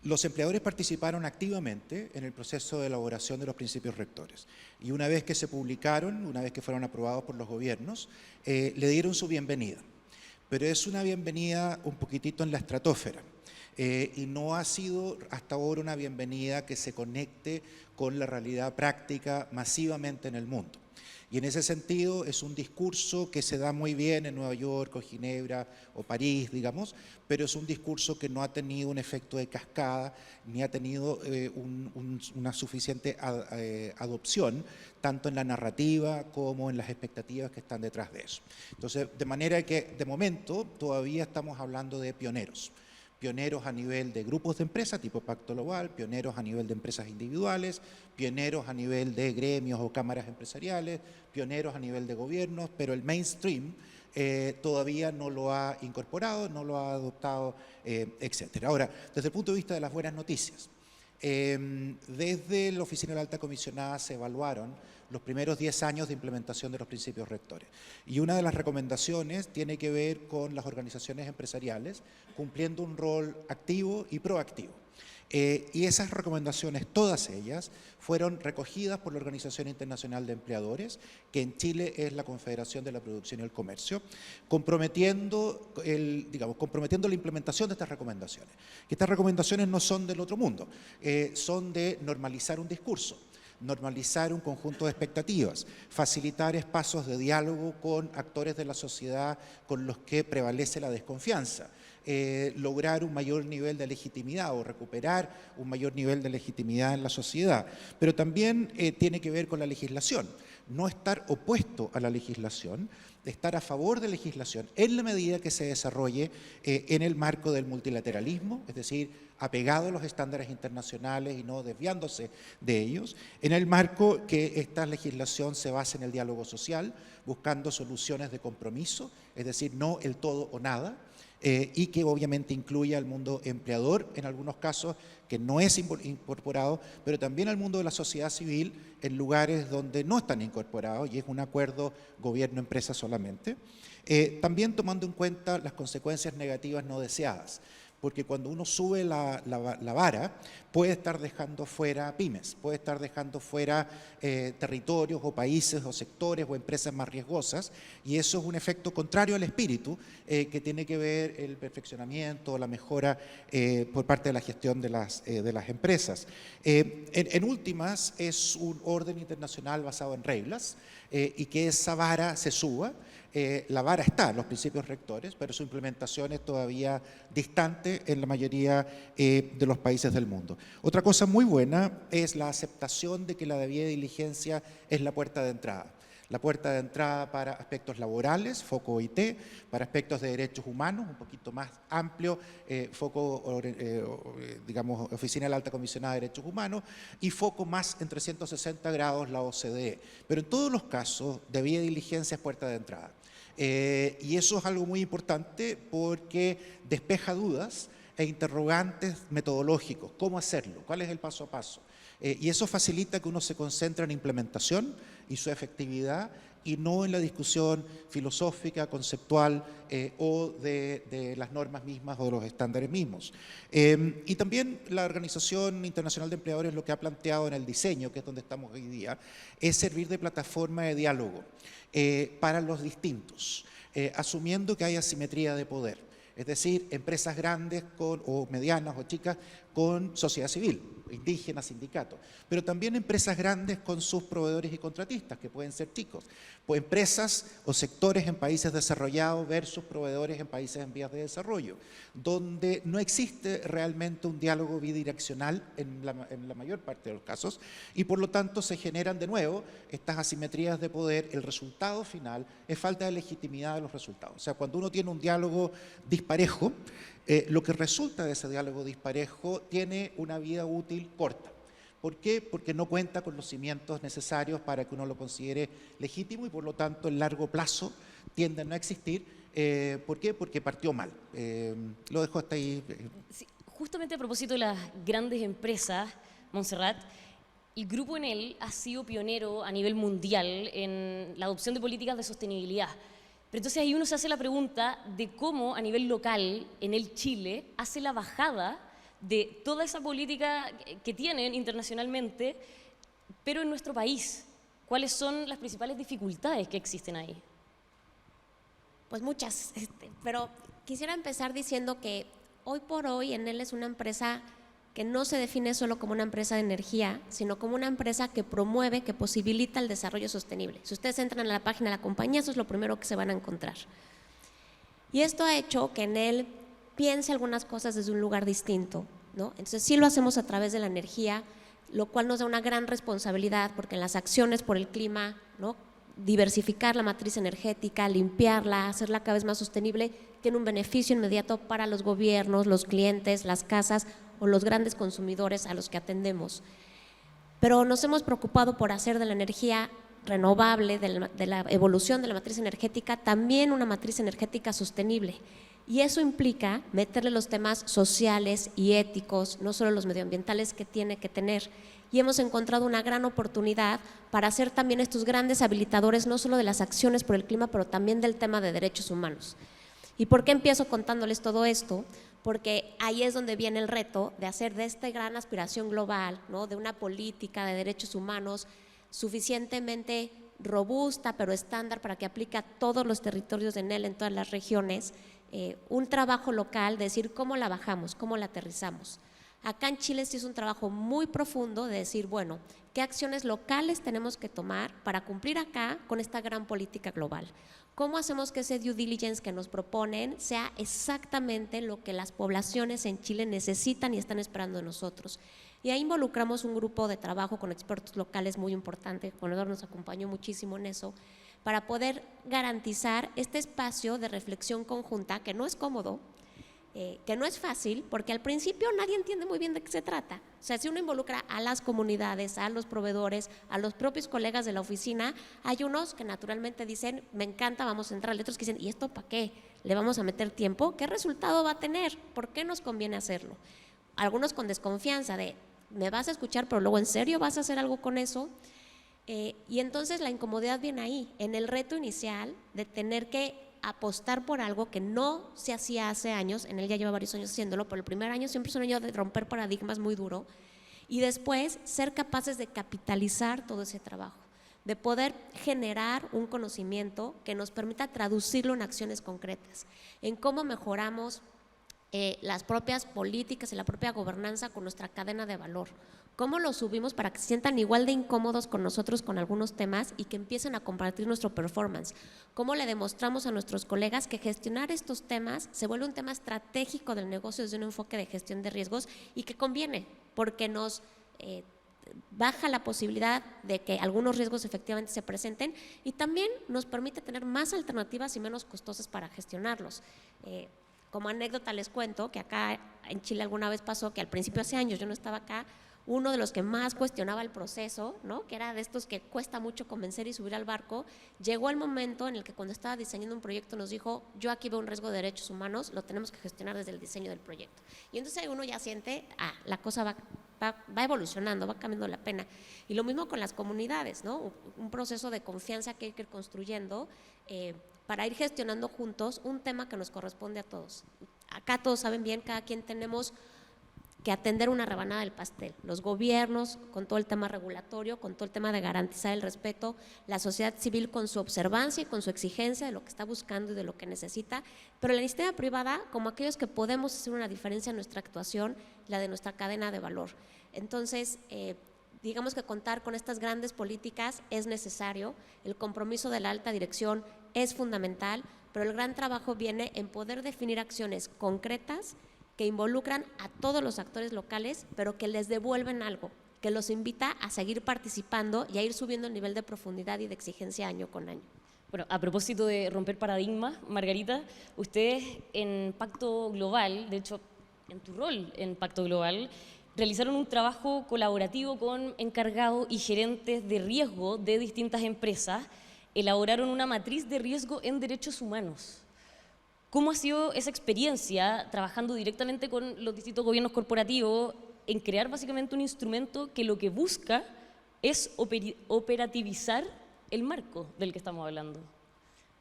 Los empleadores participaron activamente en el proceso de elaboración de los principios rectores, y una vez que se publicaron, una vez que fueron aprobados por los gobiernos, le dieron su bienvenida, pero es una bienvenida un poquitito en la estratosfera. Y no ha sido hasta ahora una bienvenida que se conecte con la realidad práctica masivamente en el mundo. Y en ese sentido es un discurso que se da muy bien en Nueva York o Ginebra o París, digamos, pero es un discurso que no ha tenido un efecto de cascada ni ha tenido una suficiente adopción, tanto en la narrativa como en las expectativas que están detrás de eso. Entonces, de manera que de momento todavía estamos hablando de pioneros. pioneros a nivel de grupos de empresas tipo Pacto Global, pioneros a nivel de empresas individuales, pioneros a nivel de gremios o cámaras empresariales, pioneros a nivel de gobiernos, pero el mainstream todavía no lo ha incorporado, no lo ha adoptado, etc. Ahora, desde el punto de vista de las buenas noticias, desde la Oficina de la Alta Comisionada se evaluaron los primeros 10 años de implementación de los principios rectores. Y una de las recomendaciones tiene que ver con las organizaciones empresariales cumpliendo un rol activo y proactivo. Y esas recomendaciones, todas ellas, fueron recogidas por la Organización Internacional de Empleadores, que en Chile es la Confederación de la Producción y el Comercio, comprometiendo la implementación de estas recomendaciones. Que estas recomendaciones no son del otro mundo, son de normalizar un discurso, normalizar un conjunto de expectativas, facilitar espacios de diálogo con actores de la sociedad con los que prevalece la desconfianza, lograr un mayor nivel de legitimidad o recuperar un mayor nivel de legitimidad en la sociedad. Pero también tiene que ver con la legislación, no estar opuesto a la legislación, estar a favor de legislación en la medida que se desarrolle en el marco del multilateralismo, es decir, apegado a los estándares internacionales y no desviándose de ellos, en el marco que esta legislación se base en el diálogo social, buscando soluciones de compromiso, es decir, no el todo o nada, y que obviamente incluya al mundo empleador en algunos casos, que no es incorporado, pero también al mundo de la sociedad civil en lugares donde no están incorporados y es un acuerdo gobierno-empresa solamente. También tomando en cuenta las consecuencias negativas no deseadas, porque cuando uno sube la vara, puede estar dejando fuera pymes, puede estar dejando fuera territorios o países o sectores o empresas más riesgosas, y eso es un efecto contrario al espíritu que tiene que ver el perfeccionamiento, la mejora por parte de la gestión de las empresas. En últimas, es un orden internacional basado en reglas y que esa vara se suba. La vara está en los principios rectores, pero su implementación es todavía distante en la mayoría de los países del mundo. Otra cosa muy buena es la aceptación de que la debida diligencia es la puerta de entrada. La puerta de entrada para aspectos laborales, foco OIT, para aspectos de derechos humanos, un poquito más amplio, foco, digamos, Oficina de la Alta Comisionada de Derechos Humanos, y foco más en 360 grados la OCDE. Pero en todos los casos, debida diligencia es puerta de entrada. Y eso es algo muy importante porque despeja dudas e interrogantes metodológicos. ¿Cómo hacerlo? ¿Cuál es el paso a paso? Y eso facilita que uno se concentre en implementación y su efectividad y no en la discusión filosófica, conceptual o de las normas mismas o de los estándares mismos. Y también la Organización Internacional de Empleadores lo que ha planteado en el diseño, que es donde estamos hoy día, es servir de plataforma de diálogo para los distintos, asumiendo que hay asimetría de poder. Es decir, empresas grandes o medianas o chicas con sociedad civil, indígenas, sindicatos, pero también empresas grandes con sus proveedores y contratistas, que pueden ser chicos, pues empresas o sectores en países desarrollados versus proveedores en países en vías de desarrollo, donde no existe realmente un diálogo bidireccional en la mayor parte de los casos, y por lo tanto se generan de nuevo estas asimetrías de poder. El resultado final es falta de legitimidad de los resultados. O sea, cuando uno tiene un diálogo disparejo, lo que resulta de ese diálogo disparejo tiene una vida útil corta. ¿Por qué? Porque no cuenta con los cimientos necesarios para que uno lo considere legítimo y por lo tanto en largo plazo tiende a no existir. ¿Por qué? Porque partió mal. Lo dejo hasta ahí. Sí, justamente a propósito de las grandes empresas, Montserrat, el Grupo Enel ha sido pionero a nivel mundial en la adopción de políticas de sostenibilidad. Pero entonces ahí uno se hace la pregunta de cómo a nivel local, Enel Chile, hace la bajada de toda esa política que tienen internacionalmente, pero en nuestro país. ¿Cuáles son las principales dificultades que existen ahí? Pues muchas, pero quisiera empezar diciendo que hoy por hoy Enel es una empresa que no se define solo como una empresa de energía, sino como una empresa que promueve, que posibilita el desarrollo sostenible. Si ustedes entran a la página de la compañía, eso es lo primero que se van a encontrar. Y esto ha hecho que Enel piense algunas cosas desde un lugar distinto, ¿no? Entonces sí lo hacemos a través de la energía, lo cual nos da una gran responsabilidad, porque en las acciones por el clima, ¿no?, diversificar la matriz energética, limpiarla, hacerla cada vez más sostenible, tiene un beneficio inmediato para los gobiernos, los clientes, las casas o los grandes consumidores a los que atendemos. Pero nos hemos preocupado por hacer de la energía renovable, de la evolución de la matriz energética, también una matriz energética sostenible. Y eso implica meterle los temas sociales y éticos, no solo los medioambientales que tiene que tener. Y hemos encontrado una gran oportunidad para hacer también estos grandes habilitadores, no solo de las acciones por el clima, pero también del tema de derechos humanos. ¿Y por qué empiezo contándoles todo esto? Porque ahí es donde viene el reto de hacer de esta gran aspiración global, ¿no?, de una política de derechos humanos suficientemente robusta, pero estándar para que aplique a todos los territorios de Enel en todas las regiones, un trabajo local de decir cómo la bajamos, cómo la aterrizamos. Acá en Chile sí es un trabajo muy profundo de decir, bueno, ¿qué acciones locales tenemos que tomar para cumplir acá con esta gran política global? ¿Cómo hacemos que ese due diligence que nos proponen sea exactamente lo que las poblaciones en Chile necesitan y están esperando de nosotros? Y ahí involucramos un grupo de trabajo con expertos locales muy importante, con Eduardo nos acompañó muchísimo en eso, para poder garantizar este espacio de reflexión conjunta, que no es cómodo, que no es fácil, porque al principio nadie entiende muy bien de qué se trata. O sea, si uno involucra a las comunidades, a los proveedores, a los propios colegas de la oficina, hay unos que naturalmente dicen, me encanta, vamos a entrar, y otros que dicen, ¿y esto para qué? ¿Le vamos a meter tiempo? ¿Qué resultado va a tener? ¿Por qué nos conviene hacerlo? Algunos con desconfianza de, me vas a escuchar, pero luego ¿en serio vas a hacer algo con eso? Y entonces la incomodidad viene ahí, en el reto inicial de tener que apostar por algo que no se hacía hace años. En él ya lleva varios años haciéndolo, pero el primer año siempre es un año de romper paradigmas muy duro, y después ser capaces de capitalizar todo ese trabajo, de poder generar un conocimiento que nos permita traducirlo en acciones concretas, en cómo mejoramos las propias políticas y la propia gobernanza con nuestra cadena de valor. ¿Cómo lo subimos para que se sientan igual de incómodos con nosotros con algunos temas y que empiecen a compartir nuestro performance? ¿Cómo le demostramos a nuestros colegas que gestionar estos temas se vuelve un tema estratégico del negocio desde un enfoque de gestión de riesgos y que conviene, porque nos baja la posibilidad de que algunos riesgos efectivamente se presenten y también nos permite tener más alternativas y menos costosas para gestionarlos? Como anécdota les cuento que acá en Chile alguna vez pasó que al principio, hace años, yo no estaba acá, uno de los que más cuestionaba el proceso, ¿no?, que era de estos que cuesta mucho convencer y subir al barco, llegó el momento en el que cuando estaba diseñando un proyecto nos dijo, yo aquí veo un riesgo de derechos humanos, lo tenemos que gestionar desde el diseño del proyecto. Y entonces uno ya siente, la cosa va evolucionando, va cambiando la pena. Y lo mismo con las comunidades, ¿no?, un proceso de confianza que hay que ir construyendo para ir gestionando juntos un tema que nos corresponde a todos. Acá todos saben bien, cada quien tenemos que atender una rebanada del pastel. Los gobiernos con todo el tema regulatorio, con todo el tema de garantizar el respeto, la sociedad civil con su observancia y con su exigencia de lo que está buscando y de lo que necesita, pero la iniciativa privada como aquellos que podemos hacer una diferencia en nuestra actuación, la de nuestra cadena de valor. Entonces, digamos que contar con estas grandes políticas es necesario, el compromiso de la alta dirección es fundamental, pero el gran trabajo viene en poder definir acciones concretas que involucran a todos los actores locales, pero que les devuelven algo, que los invita a seguir participando y a ir subiendo el nivel de profundidad y de exigencia año con año. Bueno, a propósito de romper paradigmas, Margarita, ustedes en Pacto Global, de hecho, en tu rol en Pacto Global, realizaron un trabajo colaborativo con encargados y gerentes de riesgo de distintas empresas, elaboraron una matriz de riesgo en derechos humanos. ¿Cómo ha sido esa experiencia trabajando directamente con los distintos gobiernos corporativos en crear básicamente un instrumento que lo que busca es operativizar el marco del que estamos hablando?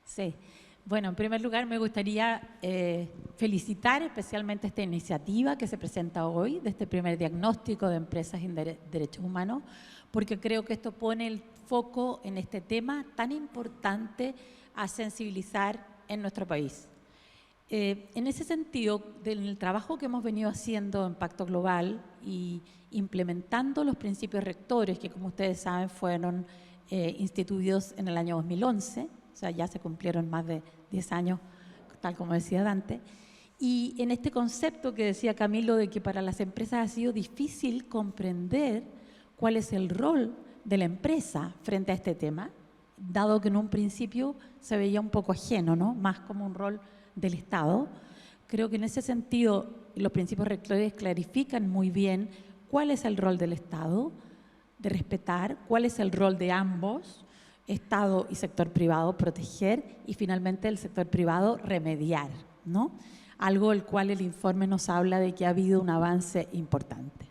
Sí. Bueno, en primer lugar me gustaría felicitar especialmente esta iniciativa que se presenta hoy, de este primer diagnóstico de empresas en derechos humanos, porque creo que esto pone el foco en este tema tan importante a sensibilizar en nuestro país. En ese sentido, del trabajo que hemos venido haciendo en Pacto Global y implementando los principios rectores, que como ustedes saben fueron instituidos en el año 2011, o sea, ya se cumplieron más de 10 años, tal como decía Dante, y en este concepto que decía Camilo de que para las empresas ha sido difícil comprender cuál es el rol de la empresa frente a este tema, dado que en un principio se veía un poco ajeno, ¿no? Más como un rol del Estado. Creo que en ese sentido los principios rectores clarifican muy bien cuál es el rol del Estado, de respetar, cuál es el rol de ambos, Estado y sector privado, proteger, y finalmente el sector privado remediar, ¿no? Algo del cual el informe nos habla de que ha habido un avance importante.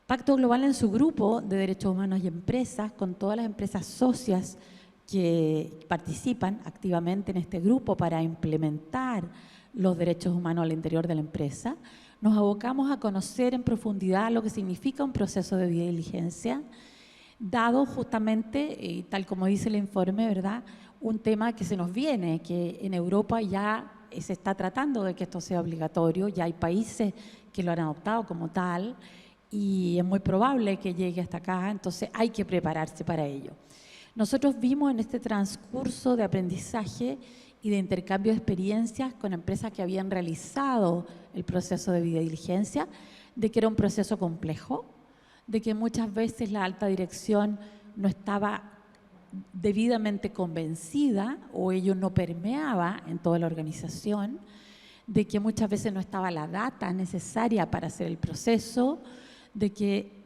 Pacto Global en su grupo de derechos humanos y empresas, con todas las empresas socias que participan activamente en este grupo para implementar los derechos humanos al interior de la empresa, nos abocamos a conocer en profundidad lo que significa un proceso de due diligencia, dado justamente, tal como dice el informe, ¿verdad?, un tema que se nos viene, que en Europa ya se está tratando de que esto sea obligatorio, ya hay países que lo han adoptado como tal y es muy probable que llegue hasta acá, entonces hay que prepararse para ello. Nosotros vimos en este transcurso de aprendizaje y de intercambio de experiencias con empresas que habían realizado el proceso de due diligencia, de que era un proceso complejo, de que muchas veces la alta dirección no estaba debidamente convencida o ello no permeaba en toda la organización, de que muchas veces no estaba la data necesaria para hacer el proceso, de que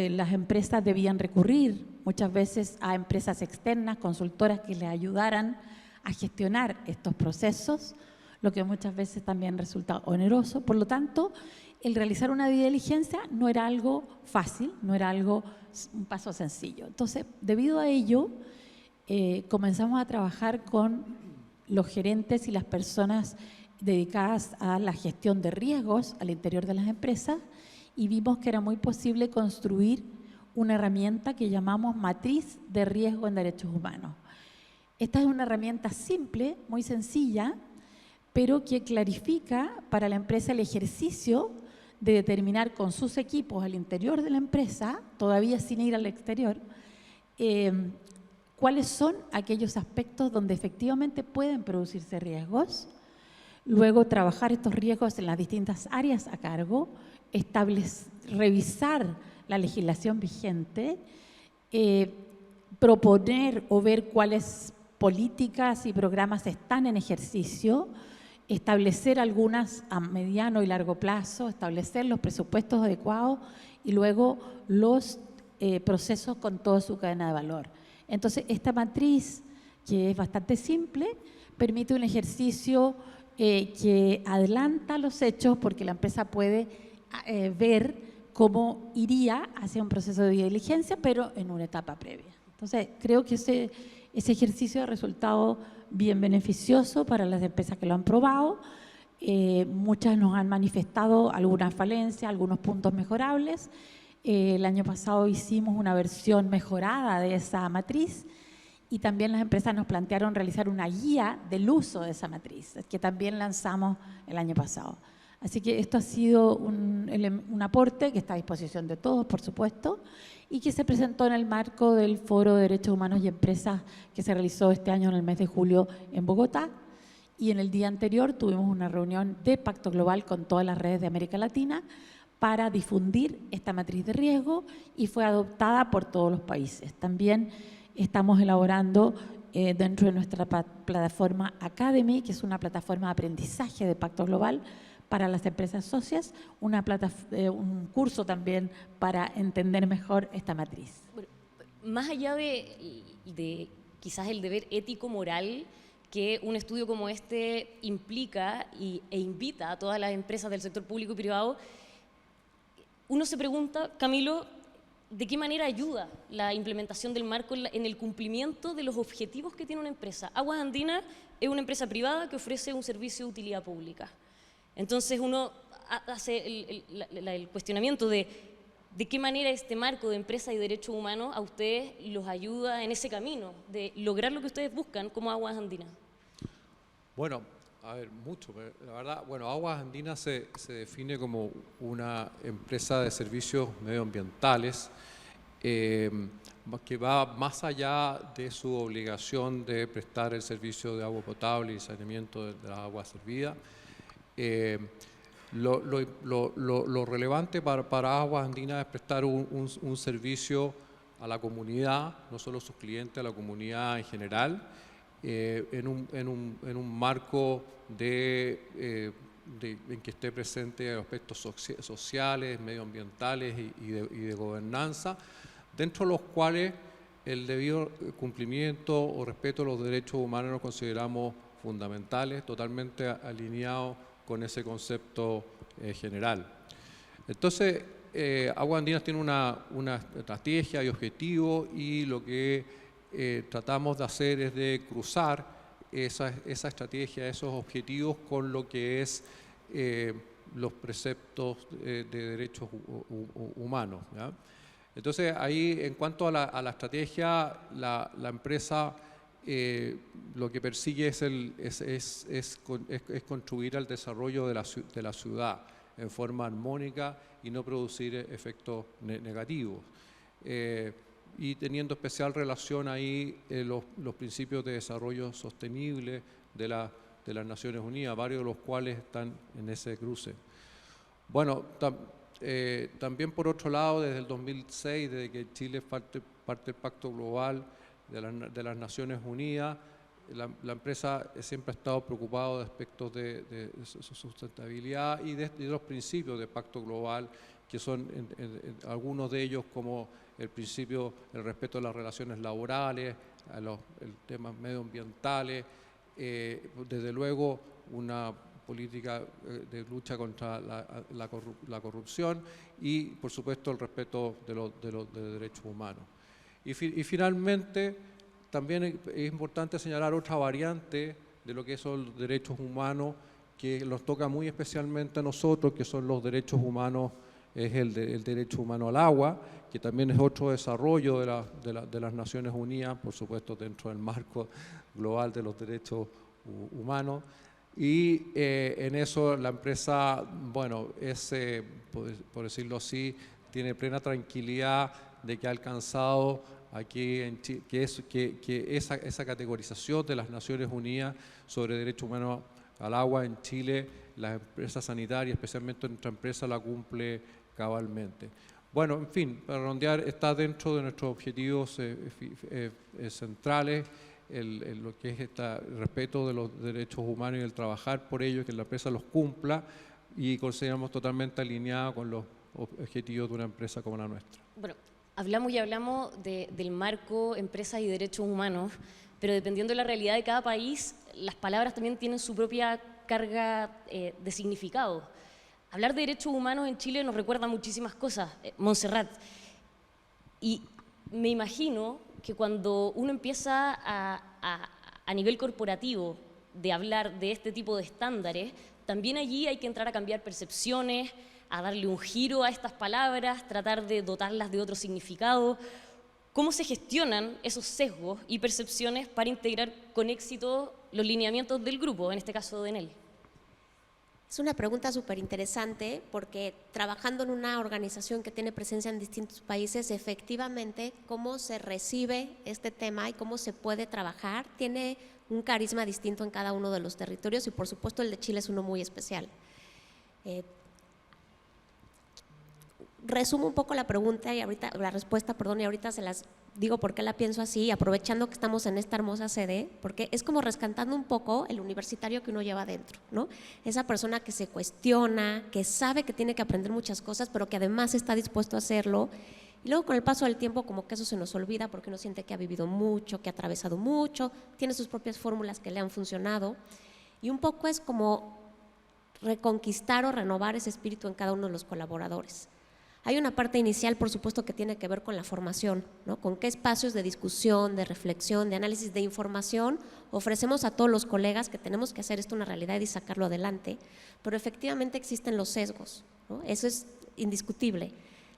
las empresas debían recurrir muchas veces a empresas externas, consultoras que les ayudaran a gestionar estos procesos, lo que muchas veces también resulta oneroso. Por lo tanto, el realizar una due diligencia no era algo fácil, no era un paso sencillo. Entonces, debido a ello, comenzamos a trabajar con los gerentes y las personas dedicadas a la gestión de riesgos al interior de las empresas y vimos que era muy posible construir una herramienta que llamamos matriz de riesgo en derechos humanos. Esta es una herramienta simple, muy sencilla, pero que clarifica para la empresa el ejercicio de determinar con sus equipos al interior de la empresa, todavía sin ir al exterior, cuáles son aquellos aspectos donde efectivamente pueden producirse riesgos, luego trabajar estos riesgos en las distintas áreas a cargo, revisar la legislación vigente, proponer o ver cuáles políticas y programas están en ejercicio, establecer algunas a mediano y largo plazo, establecer los presupuestos adecuados y luego los procesos con toda su cadena de valor. Entonces, esta matriz, que es bastante simple, permite un ejercicio que adelanta los hechos porque la empresa puede ver cómo iría hacia un proceso de due diligencia, pero en una etapa previa. Entonces, creo que ese ejercicio ha resultado bien beneficioso para las empresas que lo han probado. Muchas nos han manifestado algunas falencias, algunos puntos mejorables. El año pasado hicimos una versión mejorada de esa matriz y también las empresas nos plantearon realizar una guía del uso de esa matriz, que también lanzamos el año pasado. Así que esto ha sido un aporte que está a disposición de todos, por supuesto, y que se presentó en el marco del Foro de Derechos Humanos y Empresas que se realizó este año en el mes de julio en Bogotá. Y en el día anterior tuvimos una reunión de Pacto Global con todas las redes de América Latina para difundir esta matriz de riesgo y fue adoptada por todos los países. También estamos elaborando dentro de nuestra plataforma Academy, que es una plataforma de aprendizaje de Pacto Global para las empresas socias, un curso también para entender mejor esta matriz. Bueno, más allá de quizás el deber ético-moral que un estudio como este implica e invita a todas las empresas del sector público y privado, uno se pregunta, Camilo, ¿de qué manera ayuda la implementación del marco en el cumplimiento de los objetivos que tiene una empresa? Aguas Andinas es una empresa privada que ofrece un servicio de utilidad pública. Entonces uno hace el cuestionamiento de qué manera este marco de empresa y derechos humanos a ustedes los ayuda en ese camino de lograr lo que ustedes buscan como Aguas Andinas. Bueno, a ver, mucho. La verdad, bueno, Aguas Andinas se define como una empresa de servicios medioambientales que va más allá de su obligación de prestar el servicio de agua potable y saneamiento de la agua servida. Lo relevante para Aguas Andinas es prestar un servicio a la comunidad, no solo a sus clientes, a la comunidad en general, en un marco en que esté presente aspectos sociales, medioambientales y de gobernanza, dentro de los cuales el debido cumplimiento o respeto a los derechos humanos los consideramos fundamentales, totalmente alineados con ese concepto general. Entonces, Aguas Andinas tiene una estrategia y objetivo, y lo que tratamos de hacer es de cruzar esa estrategia, esos objetivos con lo que es los preceptos de derechos humanos, ¿ya? Entonces, ahí, en cuanto a la estrategia, la empresa lo que persigue es contribuir al desarrollo de la ciudad en forma armónica y no producir efectos negativos. Y teniendo especial relación ahí los principios de desarrollo sostenible de las Naciones Unidas, varios de los cuales están en ese cruce. Bueno, también por otro lado, desde el 2006, desde que Chile parte del Pacto Global de las Naciones Unidas, la empresa siempre ha estado preocupada de aspectos de sustentabilidad y de los principios del Pacto Global, que son algunos de ellos, como el principio del respeto a las relaciones laborales, a los temas medioambientales, desde luego una política de lucha contra la corrupción y, por supuesto, el respeto de los derechos humanos. Y finalmente, también es importante señalar otra variante de lo que son los derechos humanos que nos toca muy especialmente a nosotros, que son los derechos humanos, es el derecho humano al agua, que también es otro desarrollo de las Naciones Unidas, por supuesto dentro del marco global de los derechos humanos. Y en eso la empresa, bueno, por decirlo así, tiene plena tranquilidad de que ha alcanzado aquí en Chile, que esa categorización de las Naciones Unidas sobre derechos humanos al agua en Chile, las empresas sanitarias, especialmente nuestra empresa, la cumple cabalmente. Bueno, en fin, para redondear, está dentro de nuestros objetivos centrales lo que es el respeto de los derechos humanos y el trabajar por ello, que la empresa los cumpla, y consideramos totalmente alineado con los objetivos de una empresa como la nuestra. Bueno, hablamos del marco empresas y derechos humanos, pero dependiendo de la realidad de cada país, las palabras también tienen su propia carga de significado. Hablar de derechos humanos en Chile nos recuerda muchísimas cosas. Montserrat. Y me imagino que cuando uno empieza a nivel corporativo de hablar de este tipo de estándares, también allí hay que entrar a cambiar percepciones, a darle un giro a estas palabras, tratar de dotarlas de otro significado. ¿Cómo se gestionan esos sesgos y percepciones para integrar con éxito los lineamientos del grupo, en este caso de Enel? Es una pregunta súper interesante, porque trabajando en una organización que tiene presencia en distintos países, efectivamente cómo se recibe este tema y cómo se puede trabajar tiene un carisma distinto en cada uno de los territorios, y por supuesto el de Chile es uno muy especial. Resumo un poco la pregunta y ahorita la respuesta, perdón, y ahorita se las digo por qué la pienso así, aprovechando que estamos en esta hermosa sede, porque es como rescatando un poco el universitario que uno lleva adentro, ¿no? Esa persona que se cuestiona, que sabe que tiene que aprender muchas cosas, pero que además está dispuesto a hacerlo. Y luego, con el paso del tiempo, como que eso se nos olvida, porque uno siente que ha vivido mucho, que ha atravesado mucho, tiene sus propias fórmulas que le han funcionado, y un poco es como reconquistar o renovar ese espíritu en cada uno de los colaboradores. Hay una parte inicial, por supuesto, que tiene que ver con la formación, ¿no? Con qué espacios de discusión, de reflexión, de análisis, de información ofrecemos a todos los colegas, que tenemos que hacer esto una realidad y sacarlo adelante, pero efectivamente existen los sesgos, ¿no? Eso es indiscutible.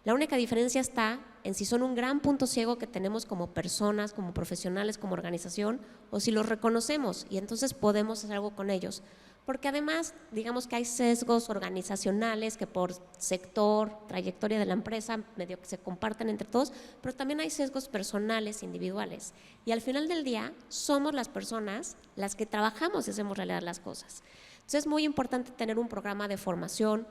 La única diferencia está en si son un gran punto ciego que tenemos como personas, como profesionales, como organización, o si los reconocemos y entonces podemos hacer algo con ellos. Porque además, digamos que hay sesgos organizacionales que por sector, trayectoria de la empresa, medio que se comparten entre todos, pero también hay sesgos personales, individuales. Y al final del día, somos las personas las que trabajamos y hacemos realidad las cosas. Entonces es muy importante tener un programa de formación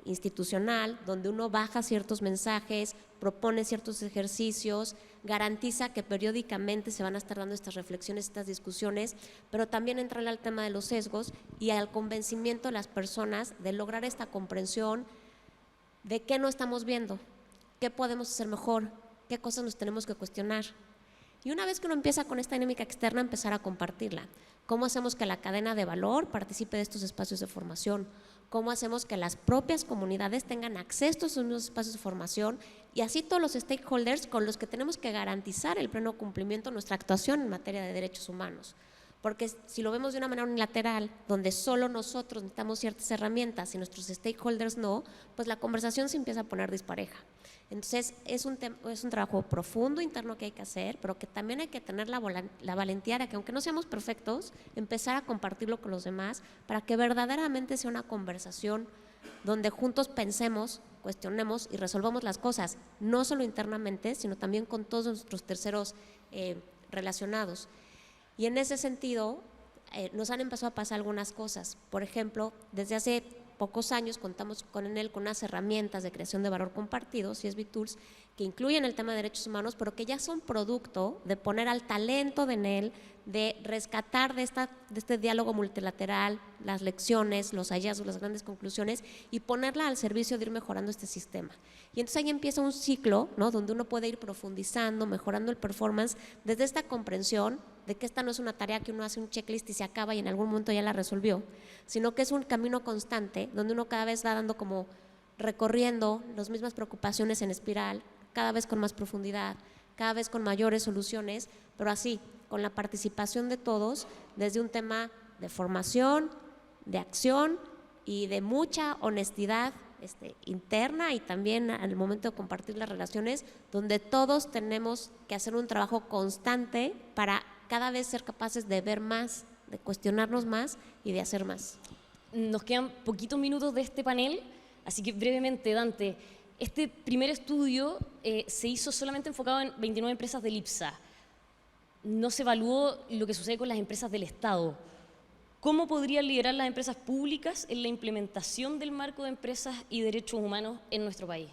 institucional, donde uno baja ciertos mensajes, propone ciertos ejercicios, garantiza que periódicamente se van a estar dando estas reflexiones, estas discusiones, pero también entrarle al tema de los sesgos y al convencimiento de las personas de lograr esta comprensión de qué no estamos viendo, qué podemos hacer mejor, qué cosas nos tenemos que cuestionar. Y una vez que uno empieza con esta dinámica externa, empezar a compartirla. ¿Cómo hacemos que la cadena de valor participe de estos espacios de formación? ¿Cómo hacemos que las propias comunidades tengan acceso a esos mismos espacios de formación? Y así todos los stakeholders con los que tenemos que garantizar el pleno cumplimiento de nuestra actuación en materia de derechos humanos. Porque si lo vemos de una manera unilateral, donde solo nosotros necesitamos ciertas herramientas y nuestros stakeholders no, pues la conversación se empieza a poner dispareja. Entonces, es un trabajo profundo interno que hay que hacer, pero que también hay que tener la valentía de que, aunque no seamos perfectos, empezar a compartirlo con los demás para que verdaderamente sea una conversación donde juntos pensemos, cuestionemos y resolvamos las cosas, no solo internamente, sino también con todos nuestros terceros relacionados. Y en ese sentido, nos han empezado a pasar algunas cosas. Por ejemplo, desde hace pocos años contamos con Enel con unas herramientas de creación de valor compartido, CSV Tools, que incluyen el tema de derechos humanos, pero que ya son producto de poner al talento de Enel, de rescatar de este diálogo multilateral las lecciones, los hallazgos, las grandes conclusiones y ponerla al servicio de ir mejorando este sistema. Y entonces ahí empieza un ciclo, ¿no?, donde uno puede ir profundizando, mejorando el performance desde esta comprensión de que esta no es una tarea que uno hace un checklist y se acaba y en algún momento ya la resolvió, sino que es un camino constante donde uno cada vez va dando como recorriendo las mismas preocupaciones en espiral, cada vez con más profundidad, cada vez con mayores soluciones, pero así, con la participación de todos, desde un tema de formación, de acción y de mucha honestidad interna y también al momento de compartir las relaciones, donde todos tenemos que hacer un trabajo constante para cada vez ser capaces de ver más, de cuestionarnos más y de hacer más. Nos quedan poquitos minutos de este panel, así que brevemente, Dante, este primer estudio se hizo solamente enfocado en 29 empresas del IPSA. No se evaluó lo que sucede con las empresas del Estado. ¿Cómo podrían liderar las empresas públicas en la implementación del marco de empresas y derechos humanos en nuestro país?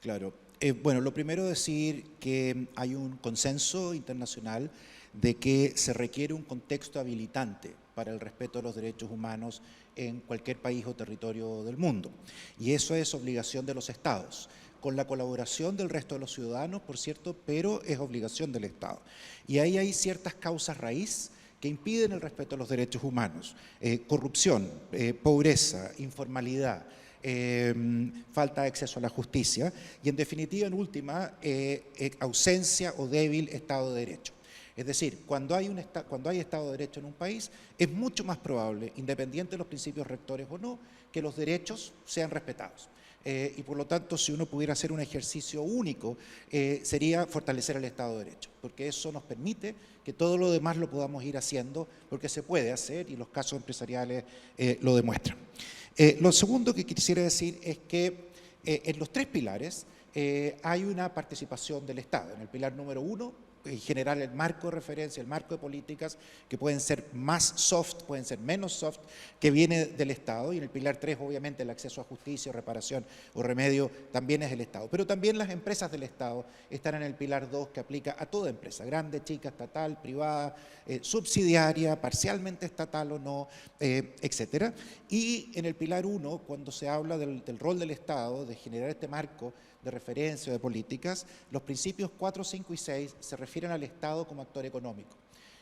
Claro. Bueno, lo primero decir que hay un consenso internacional de que se requiere un contexto habilitante para el respeto de los derechos humanos en cualquier país o territorio del mundo. Y eso es obligación de los Estados, con la colaboración del resto de los ciudadanos, por cierto, pero es obligación del Estado. Y ahí hay ciertas causas raíz que impiden el respeto de los derechos humanos: corrupción, pobreza, informalidad, falta de acceso a la justicia y, en definitiva, en última, ausencia o débil Estado de Derecho. Es decir, cuando hay Estado de Derecho en un país, es mucho más probable, independiente de los principios rectores o no, que los derechos sean respetados. Y por lo tanto, si uno pudiera hacer un ejercicio único, sería fortalecer el Estado de Derecho, porque eso nos permite que todo lo demás lo podamos ir haciendo, porque se puede hacer y los casos empresariales lo demuestran. Lo segundo que quisiera decir es que en los tres pilares hay una participación del Estado. En el pilar número 1, generar el marco de referencia, el marco de políticas que pueden ser más soft, pueden ser menos soft, que viene del Estado, y en el pilar 3 obviamente el acceso a justicia, reparación o remedio también es del Estado. Pero también las empresas del Estado están en el pilar 2, que aplica a toda empresa, grande, chica, estatal, privada, subsidiaria, parcialmente estatal o no, etcétera. Y en el pilar 1, cuando se habla del rol del Estado, de generar este marco de referencia o de políticas, los principios 4, 5 y 6 se refieren al Estado como actor económico.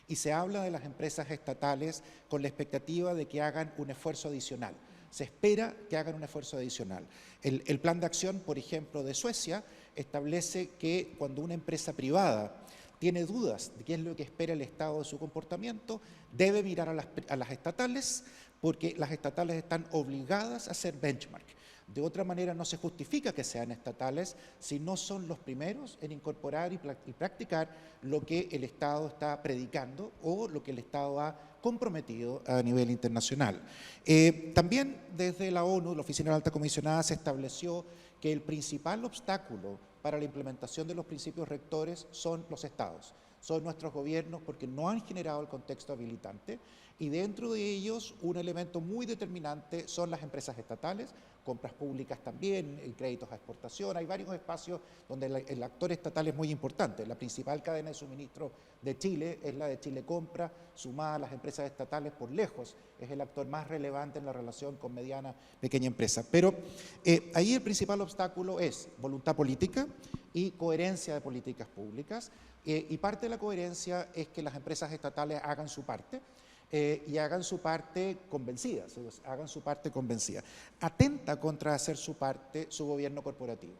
Y se habla de las empresas estatales con la expectativa de que hagan un esfuerzo adicional. Se espera que hagan un esfuerzo adicional. El plan de acción, por ejemplo, de Suecia, establece que cuando una empresa privada tiene dudas de qué es lo que espera el Estado de su comportamiento, debe mirar a las estatales, porque las estatales están obligadas a hacer benchmark. De otra manera, no se justifica que sean estatales si no son los primeros en incorporar y practicar lo que el Estado está predicando o lo que el Estado ha comprometido a nivel internacional. También desde la ONU, la Oficina de la Alta Comisionada, se estableció que el principal obstáculo para la implementación de los principios rectores son los Estados, son nuestros gobiernos, porque no han generado el contexto habilitante. y dentro de ellos un elemento muy determinante son las empresas estatales, compras públicas también, créditos a exportación. Hay varios espacios donde el actor estatal es muy importante. La principal cadena de suministro de Chile es la de Chile Compra, sumada a las empresas estatales por lejos, es el actor más relevante en la relación con mediana, pequeña empresa. Pero ahí el principal obstáculo es voluntad política y coherencia de políticas públicas, y parte de la coherencia es que las empresas estatales hagan su parte, y hagan su parte convencidas, hagan su parte convencida. Atenta contra hacer su parte su gobierno corporativo,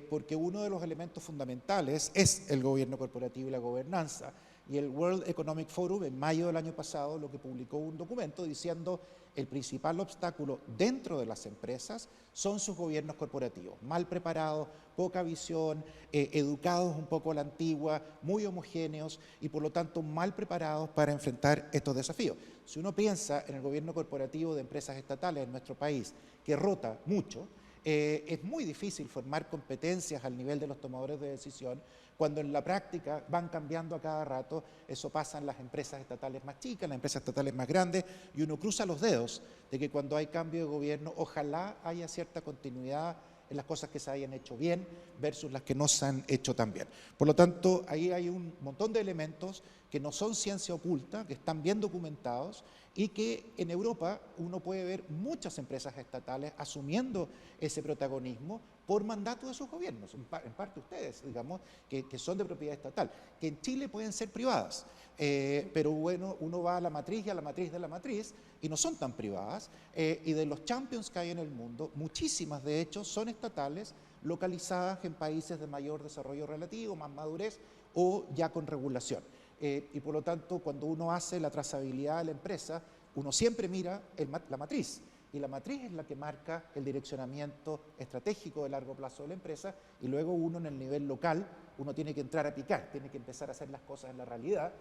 porque uno de los elementos fundamentales es el gobierno corporativo y la gobernanza, y el World Economic Forum en mayo del año pasado lo que publicó un documento diciendo el principal obstáculo dentro de las empresas son sus gobiernos corporativos, mal preparados, poca visión, educados un poco a la antigua, muy homogéneos y por lo tanto mal preparados para enfrentar estos desafíos. Si uno piensa en el gobierno corporativo de empresas estatales en nuestro país, que rota mucho, es muy difícil formar competencias al nivel de los tomadores de decisión cuando en la práctica van cambiando a cada rato. Eso pasa en las empresas estatales más chicas, en las empresas estatales más grandes, y uno cruza los dedos de que cuando hay cambio de gobierno, ojalá haya cierta continuidad en las cosas que se hayan hecho bien versus las que no se han hecho tan bien. Por lo tanto, ahí hay un montón de elementos que no son ciencia oculta, que están bien documentados y que en Europa uno puede ver muchas empresas estatales asumiendo ese protagonismo por mandato de sus gobiernos, en parte ustedes, digamos, que son de propiedad estatal, que en Chile pueden ser privadas, pero bueno, uno va a la matriz y a la matriz de la matriz y no son tan privadas, y de los champions que hay en el mundo, muchísimas de hecho son estatales localizadas en países de mayor desarrollo relativo, más madurez o ya con regulación. Y por lo tanto, cuando uno hace la trazabilidad de la empresa, uno siempre mira la matriz, y la matriz es la que marca el direccionamiento estratégico de largo plazo de la empresa, y luego uno en el nivel local, uno tiene que entrar a picar, tiene que empezar a hacer las cosas en la realidad,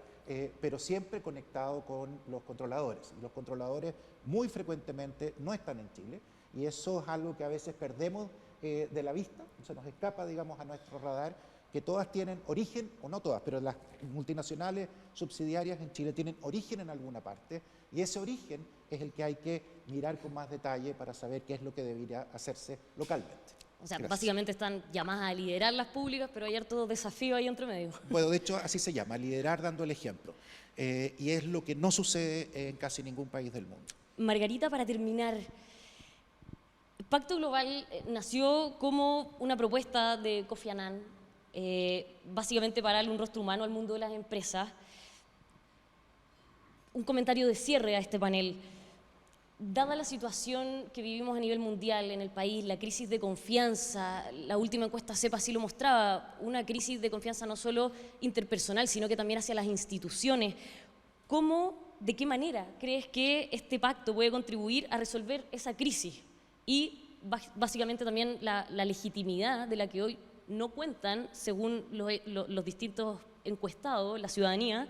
pero siempre conectado con los controladores. Y los controladores muy frecuentemente no están en Chile, y eso es algo que a veces perdemos de la vista, se nos escapa, digamos, a nuestro radar, que todas tienen origen, o no todas, pero las multinacionales subsidiarias en Chile tienen origen en alguna parte, y ese origen es el que hay que mirar con más detalle para saber qué es lo que debería hacerse localmente. O sea, Gracias. básicamente están llamadas a liderar las públicas, pero hay harto desafío ahí entre medio. Bueno, de hecho, así se llama, liderar dando el ejemplo, y es lo que no sucede en casi ningún país del mundo. Margarita, para terminar, el Pacto Global nació como una propuesta de Kofi Annan, básicamente para darle un rostro humano al mundo de las empresas. Un comentario de cierre a este panel. Dada la situación que vivimos a nivel mundial en el país, la crisis de confianza, la última encuesta CEPA sí lo mostraba, una crisis de confianza no solo interpersonal, sino que también hacia las instituciones. ¿Cómo, de qué manera crees que este pacto puede contribuir a resolver esa crisis? Y básicamente también la legitimidad de la que hoy no cuentan, según los distintos encuestados, la ciudadanía,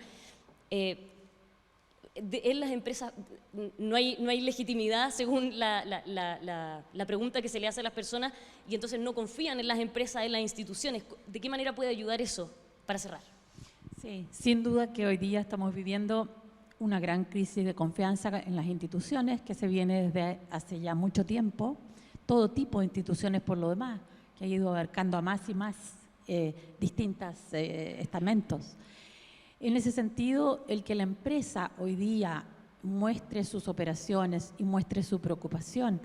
en las empresas no hay legitimidad según la pregunta que se le hace a las personas, y entonces no confían en las empresas, en las instituciones. ¿De qué manera puede ayudar eso? Para cerrar. Sí, sin duda que hoy día estamos viviendo una gran crisis de confianza en las instituciones que se viene desde hace ya mucho tiempo, todo tipo de instituciones por lo demás, que ha ido abarcando a más y más distintos estamentos. En ese sentido, el que la empresa hoy día muestre sus operaciones y muestre su preocupación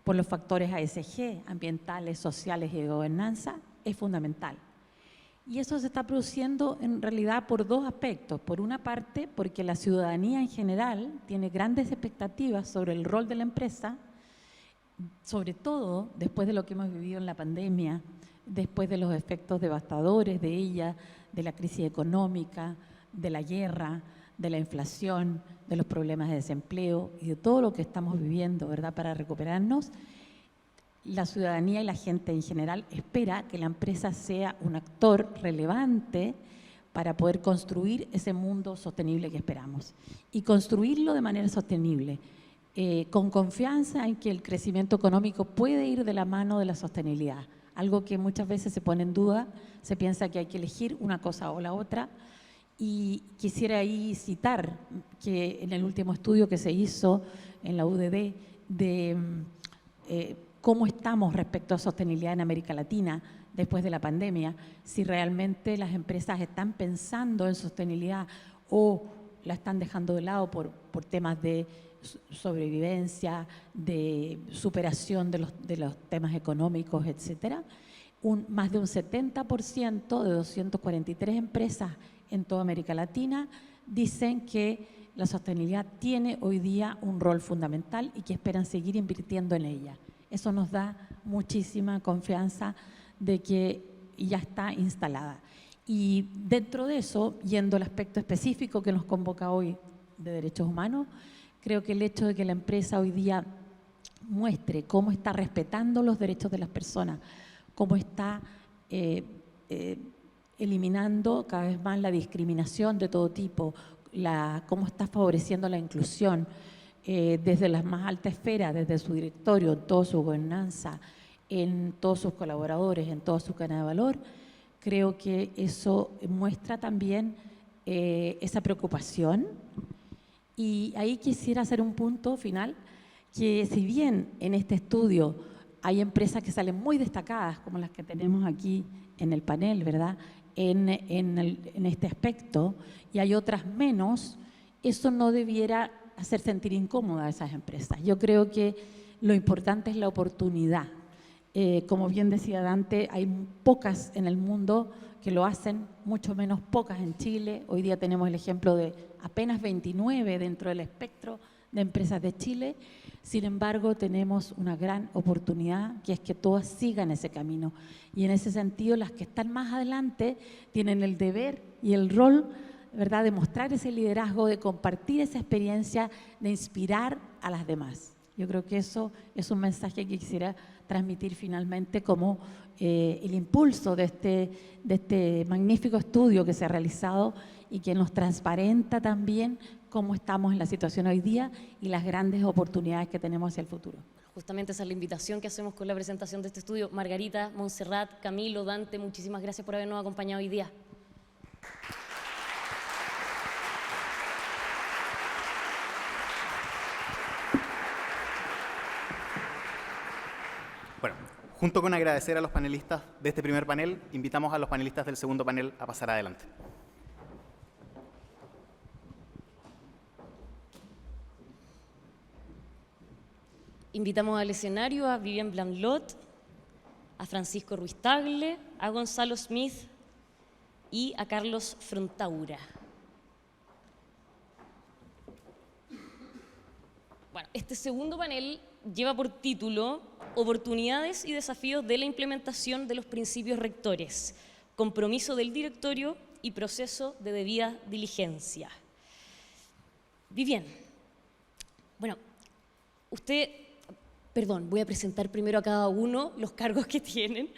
por los factores ASG, ambientales, sociales y de gobernanza, es fundamental. Y eso se está produciendo en realidad por dos aspectos. Por una parte, porque la ciudadanía en general tiene grandes expectativas sobre el rol de la empresa, sobre todo después de lo que hemos vivido en la pandemia, después de los efectos devastadores de ella, de la crisis económica, de la guerra, de la inflación, de los problemas de desempleo y de todo lo que estamos viviendo, ¿verdad?, para recuperarnos. La ciudadanía y la gente en general espera que la empresa sea un actor relevante para poder construir ese mundo sostenible que esperamos y construirlo de manera sostenible, con confianza en que el crecimiento económico puede ir de la mano de la sostenibilidad, algo que muchas veces se pone en duda, se piensa que hay que elegir una cosa o la otra, Y quisiera ahí citar que en el último estudio que se hizo en la UDD de cómo estamos respecto a sostenibilidad en América Latina después de la pandemia, si realmente las empresas están pensando en sostenibilidad o la están dejando de lado por temas de sobrevivencia, de superación de los temas económicos, etcétera. Más de un 70% de 243 empresas en toda América Latina dicen que la sostenibilidad tiene hoy día un rol fundamental y que esperan seguir invirtiendo en ella. Eso nos da muchísima confianza de que ya está instalada. Y dentro de eso, yendo al aspecto específico que nos convoca hoy de derechos humanos, creo que el hecho de que la empresa hoy día muestre cómo está respetando los derechos de las personas, cómo está eliminando cada vez más la discriminación de todo tipo, cómo está favoreciendo la inclusión desde las más altas esferas, desde su directorio, en toda su gobernanza, en todos sus colaboradores, en toda su cadena de valor, creo que eso muestra también esa preocupación. Y ahí quisiera hacer un punto final, que si bien en este estudio hay empresas que salen muy destacadas, como las que tenemos aquí en el panel, ¿verdad?, en este aspecto, y hay otras menos, eso no debiera hacer sentir incómoda a esas empresas. Yo creo que lo importante es la oportunidad. Como bien decía Dante, hay pocas en el mundo que lo hacen, mucho menos pocas en Chile. Hoy día tenemos el ejemplo de apenas 29 dentro del espectro de empresas de Chile. Sin embargo, tenemos una gran oportunidad, que es que todas sigan ese camino. Y en ese sentido, las que están más adelante tienen el deber y el rol, ¿verdad?, de mostrar ese liderazgo, de compartir esa experiencia, de inspirar a las demás. Yo creo que eso es un mensaje que quisiera transmitir finalmente como el impulso de este magnífico estudio que se ha realizado y que nos transparenta también cómo estamos en la situación hoy día y las grandes oportunidades que tenemos hacia el futuro. Justamente esa es la invitación que hacemos con la presentación de este estudio. Margarita, Montserrat, Camilo, Dante, muchísimas gracias por habernos acompañado hoy día. Bueno, junto con agradecer a los panelistas de este primer panel, invitamos a los panelistas del segundo panel a pasar adelante. Invitamos al escenario a Vivian Blanlot, a Francisco Ruiz Tagle, a Gonzalo Smith y a Carlos Frontaura. Bueno, este segundo panel lleva por título Oportunidades y desafíos de la implementación de los principios rectores, compromiso del directorio y proceso de debida diligencia. Vivian, bueno, voy a presentar primero a cada uno los cargos que tienen.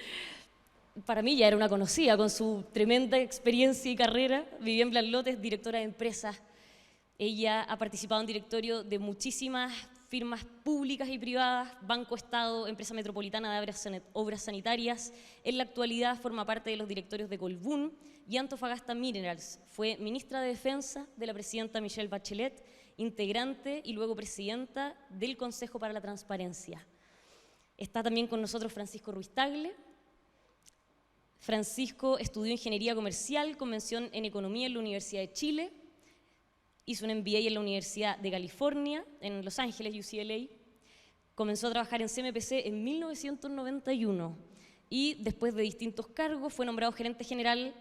Para mí ya era una conocida con su tremenda experiencia y carrera. Vivian Blanlot es directora de empresas. Ella ha participado en directorio de muchísimas firmas públicas y privadas, Banco Estado, Empresa Metropolitana de Obras Sanitarias. En la actualidad forma parte de los directorios de Colbún y Antofagasta Minerals. Fue ministra de Defensa de la presidenta Michelle Bachelet, integrante y luego presidenta del Consejo para la Transparencia. Está también con nosotros Francisco Ruiz Tagle. Francisco estudió Ingeniería Comercial con mención en Economía en la Universidad de Chile. Hizo un MBA en la Universidad de California, en Los Ángeles, UCLA. Comenzó a trabajar en CMPC en 1991 y después de distintos cargos fue nombrado gerente general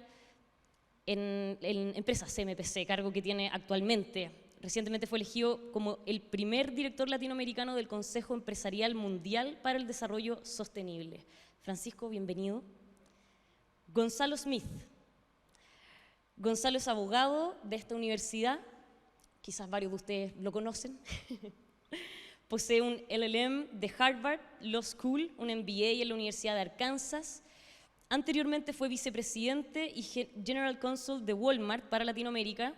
en empresas CMPC, cargo que tiene actualmente. Recientemente fue elegido como el primer director latinoamericano del Consejo Empresarial Mundial para el Desarrollo Sostenible. Francisco, bienvenido. Gonzalo Smith. Gonzalo es abogado de esta universidad. Quizás varios de ustedes lo conocen. Posee un LLM de Harvard Law School, un MBA en la Universidad de Arkansas. Anteriormente fue vicepresidente y General Counsel de Walmart para Latinoamérica.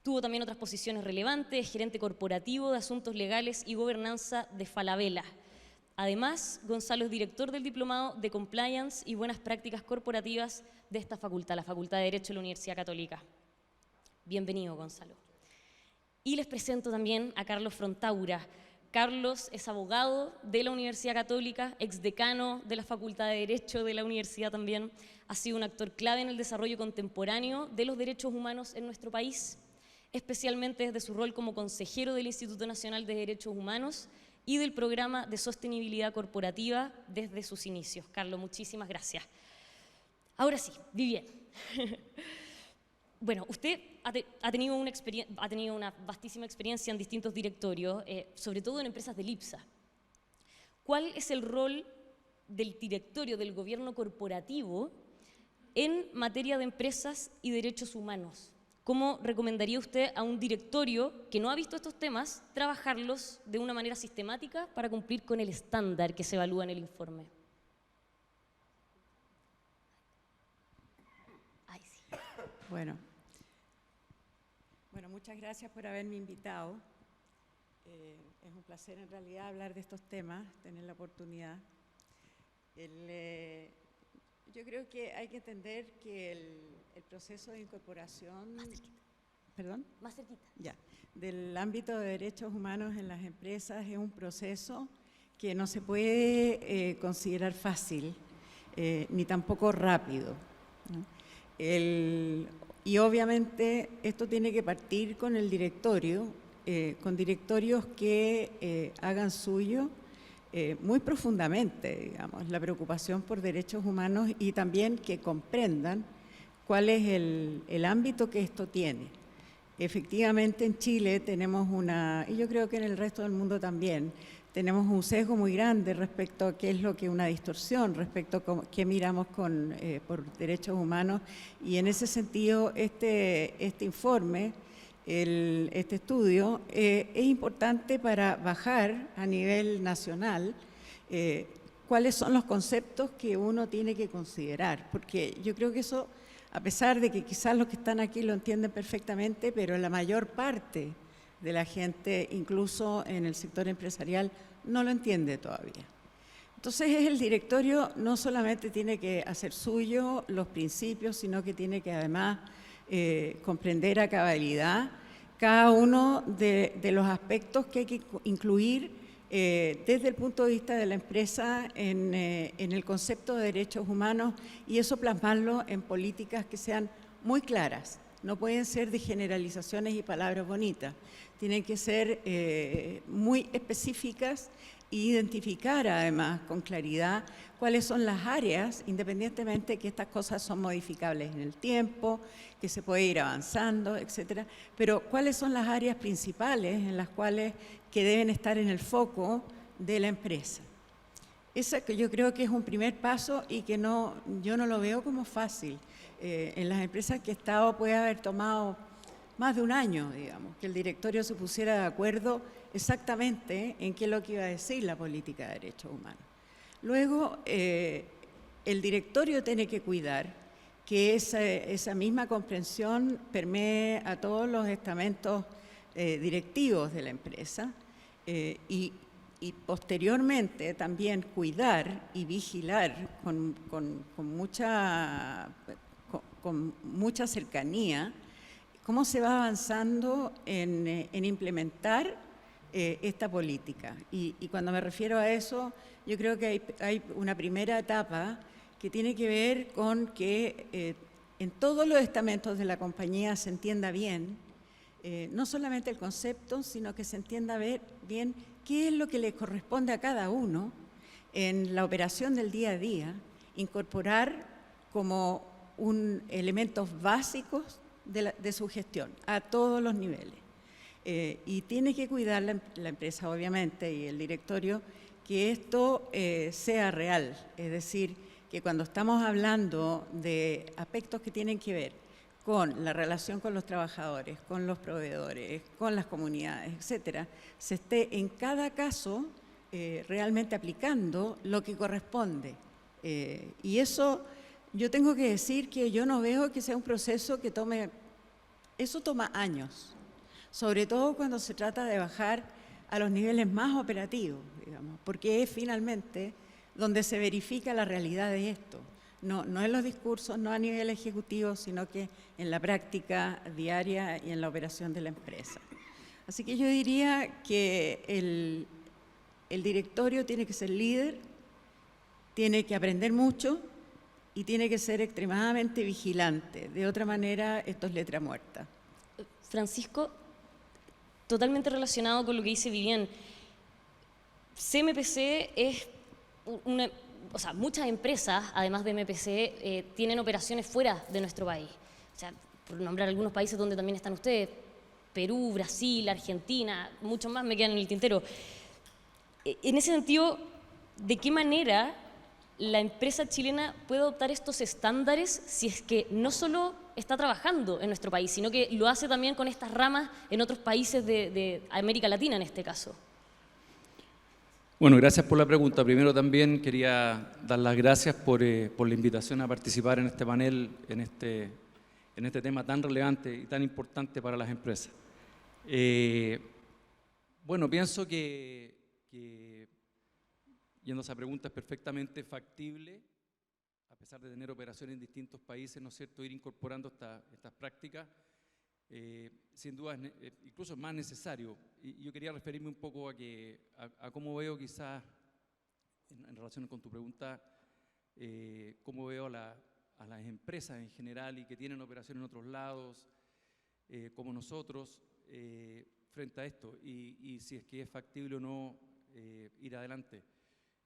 Tuvo también otras posiciones relevantes, gerente corporativo de asuntos legales y gobernanza de Falabella. Además, Gonzalo es director del Diplomado de Compliance y Buenas Prácticas Corporativas de esta facultad, la Facultad de Derecho de la Universidad Católica. Bienvenido, Gonzalo. Y les presento también a Carlos Frontaura. Carlos es abogado de la Universidad Católica, exdecano de la Facultad de Derecho de la universidad también. Ha sido un actor clave en el desarrollo contemporáneo de los derechos humanos en nuestro país, especialmente desde su rol como consejero del Instituto Nacional de Derechos Humanos y del Programa de Sostenibilidad Corporativa desde sus inicios. Carlos, muchísimas gracias. Ahora sí, Vivienne. Bueno, usted ha tenido una vastísima experiencia en distintos directorios, sobre todo en empresas del IPSA. ¿Cuál es el rol del directorio del gobierno corporativo en materia de empresas y derechos humanos? ¿Cómo recomendaría usted a un directorio que no ha visto estos temas trabajarlos de una manera sistemática para cumplir con el estándar que se evalúa en el informe? Ay, sí. Bueno, muchas gracias por haberme invitado. Es un placer en realidad hablar de estos temas, tener la oportunidad. Yo creo que hay que entender que el proceso de incorporación... Más cerquita. ¿Perdón? Más cerquita. Ya. Del ámbito de derechos humanos en las empresas es un proceso que no se puede considerar fácil, ni tampoco rápido, ¿no? Y obviamente esto tiene que partir con el directorio, con directorios que hagan suyo muy profundamente, digamos, la preocupación por derechos humanos y también que comprendan cuál es el ámbito que esto tiene. Efectivamente en Chile tenemos y yo creo que en el resto del mundo también, tenemos un sesgo muy grande respecto a qué es lo que una distorsión, respecto a qué miramos por derechos humanos, y en ese sentido este informe, este estudio, es importante para bajar a nivel nacional cuáles son los conceptos que uno tiene que considerar, porque yo creo que eso, a pesar de que quizás los que están aquí lo entienden perfectamente, pero la mayor parte de la gente, incluso en el sector empresarial, no lo entiende todavía. Entonces el directorio no solamente tiene que hacer suyo los principios, sino que tiene que además comprender a cabalidad cada uno de los aspectos que hay que incluir desde el punto de vista de la empresa en el concepto de derechos humanos, y eso plasmarlo en políticas que sean muy claras. No pueden ser de generalizaciones y palabras bonitas, tienen que ser muy específicas e identificar además con claridad cuáles son las áreas, independientemente que estas cosas son modificables en el tiempo, que se puede ir avanzando, etcétera, pero cuáles son las áreas principales en las cuales que deben estar en el foco de la empresa. Esa que yo creo que es un primer paso y que yo no lo veo como fácil. En las empresas que he estado puede haber tomado más de un año, digamos, que el directorio se pusiera de acuerdo exactamente en qué es lo que iba a decir la política de derechos humanos. Luego, el directorio tiene que cuidar que esa misma comprensión permee a todos los estamentos directivos de la empresa y posteriormente también cuidar y vigilar con mucha cercanía cómo se va avanzando en implementar esta política. Y cuando me refiero a eso, yo creo que hay una primera etapa que tiene que ver con que en todos los estamentos de la compañía se entienda bien, no solamente el concepto, sino que se entienda bien qué es lo que le corresponde a cada uno en la operación del día a día, incorporar como elementos básicos de su gestión a todos los niveles. Y tiene que cuidar la empresa, obviamente, y el directorio, que esto sea real, es decir, que cuando estamos hablando de aspectos que tienen que ver con la relación con los trabajadores, con los proveedores, con las comunidades, etcétera, se esté en cada caso realmente aplicando lo que corresponde. Y eso, yo tengo que decir que yo no veo que sea un proceso que eso toma años, sobre todo cuando se trata de bajar a los niveles más operativos, digamos, porque es finalmente donde se verifica la realidad de esto. no en los discursos, no a nivel ejecutivo, sino que en la práctica diaria y en la operación de la empresa. Así que yo diría que el directorio tiene que ser líder, tiene que aprender mucho y tiene que ser extremadamente vigilante. De otra manera, esto es letra muerta. Francisco, totalmente relacionado con lo que dice Vivian, CMPC es o sea, muchas empresas, además de MPC, tienen operaciones fuera de nuestro país. O sea, por nombrar algunos países donde también están ustedes, Perú, Brasil, Argentina, muchos más me quedan en el tintero. En ese sentido, ¿de qué manera la empresa chilena puede adoptar estos estándares si es que no solo está trabajando en nuestro país, sino que lo hace también con estas ramas en otros países de América Latina en este caso? Bueno, gracias por la pregunta. Primero también quería dar las gracias por la invitación a participar en este panel, en este tema tan relevante y tan importante para las empresas. Bueno, pienso que yendo a esa pregunta, es perfectamente factible, a pesar de tener operaciones en distintos países, ¿no es cierto?, ir incorporando estas prácticas. Sin duda, incluso es más necesario. Y yo quería referirme un poco a cómo veo quizás, en relación con tu pregunta, cómo veo a las empresas en general y que tienen operaciones en otros lados, como nosotros, frente a esto, y si es que es factible o no ir adelante.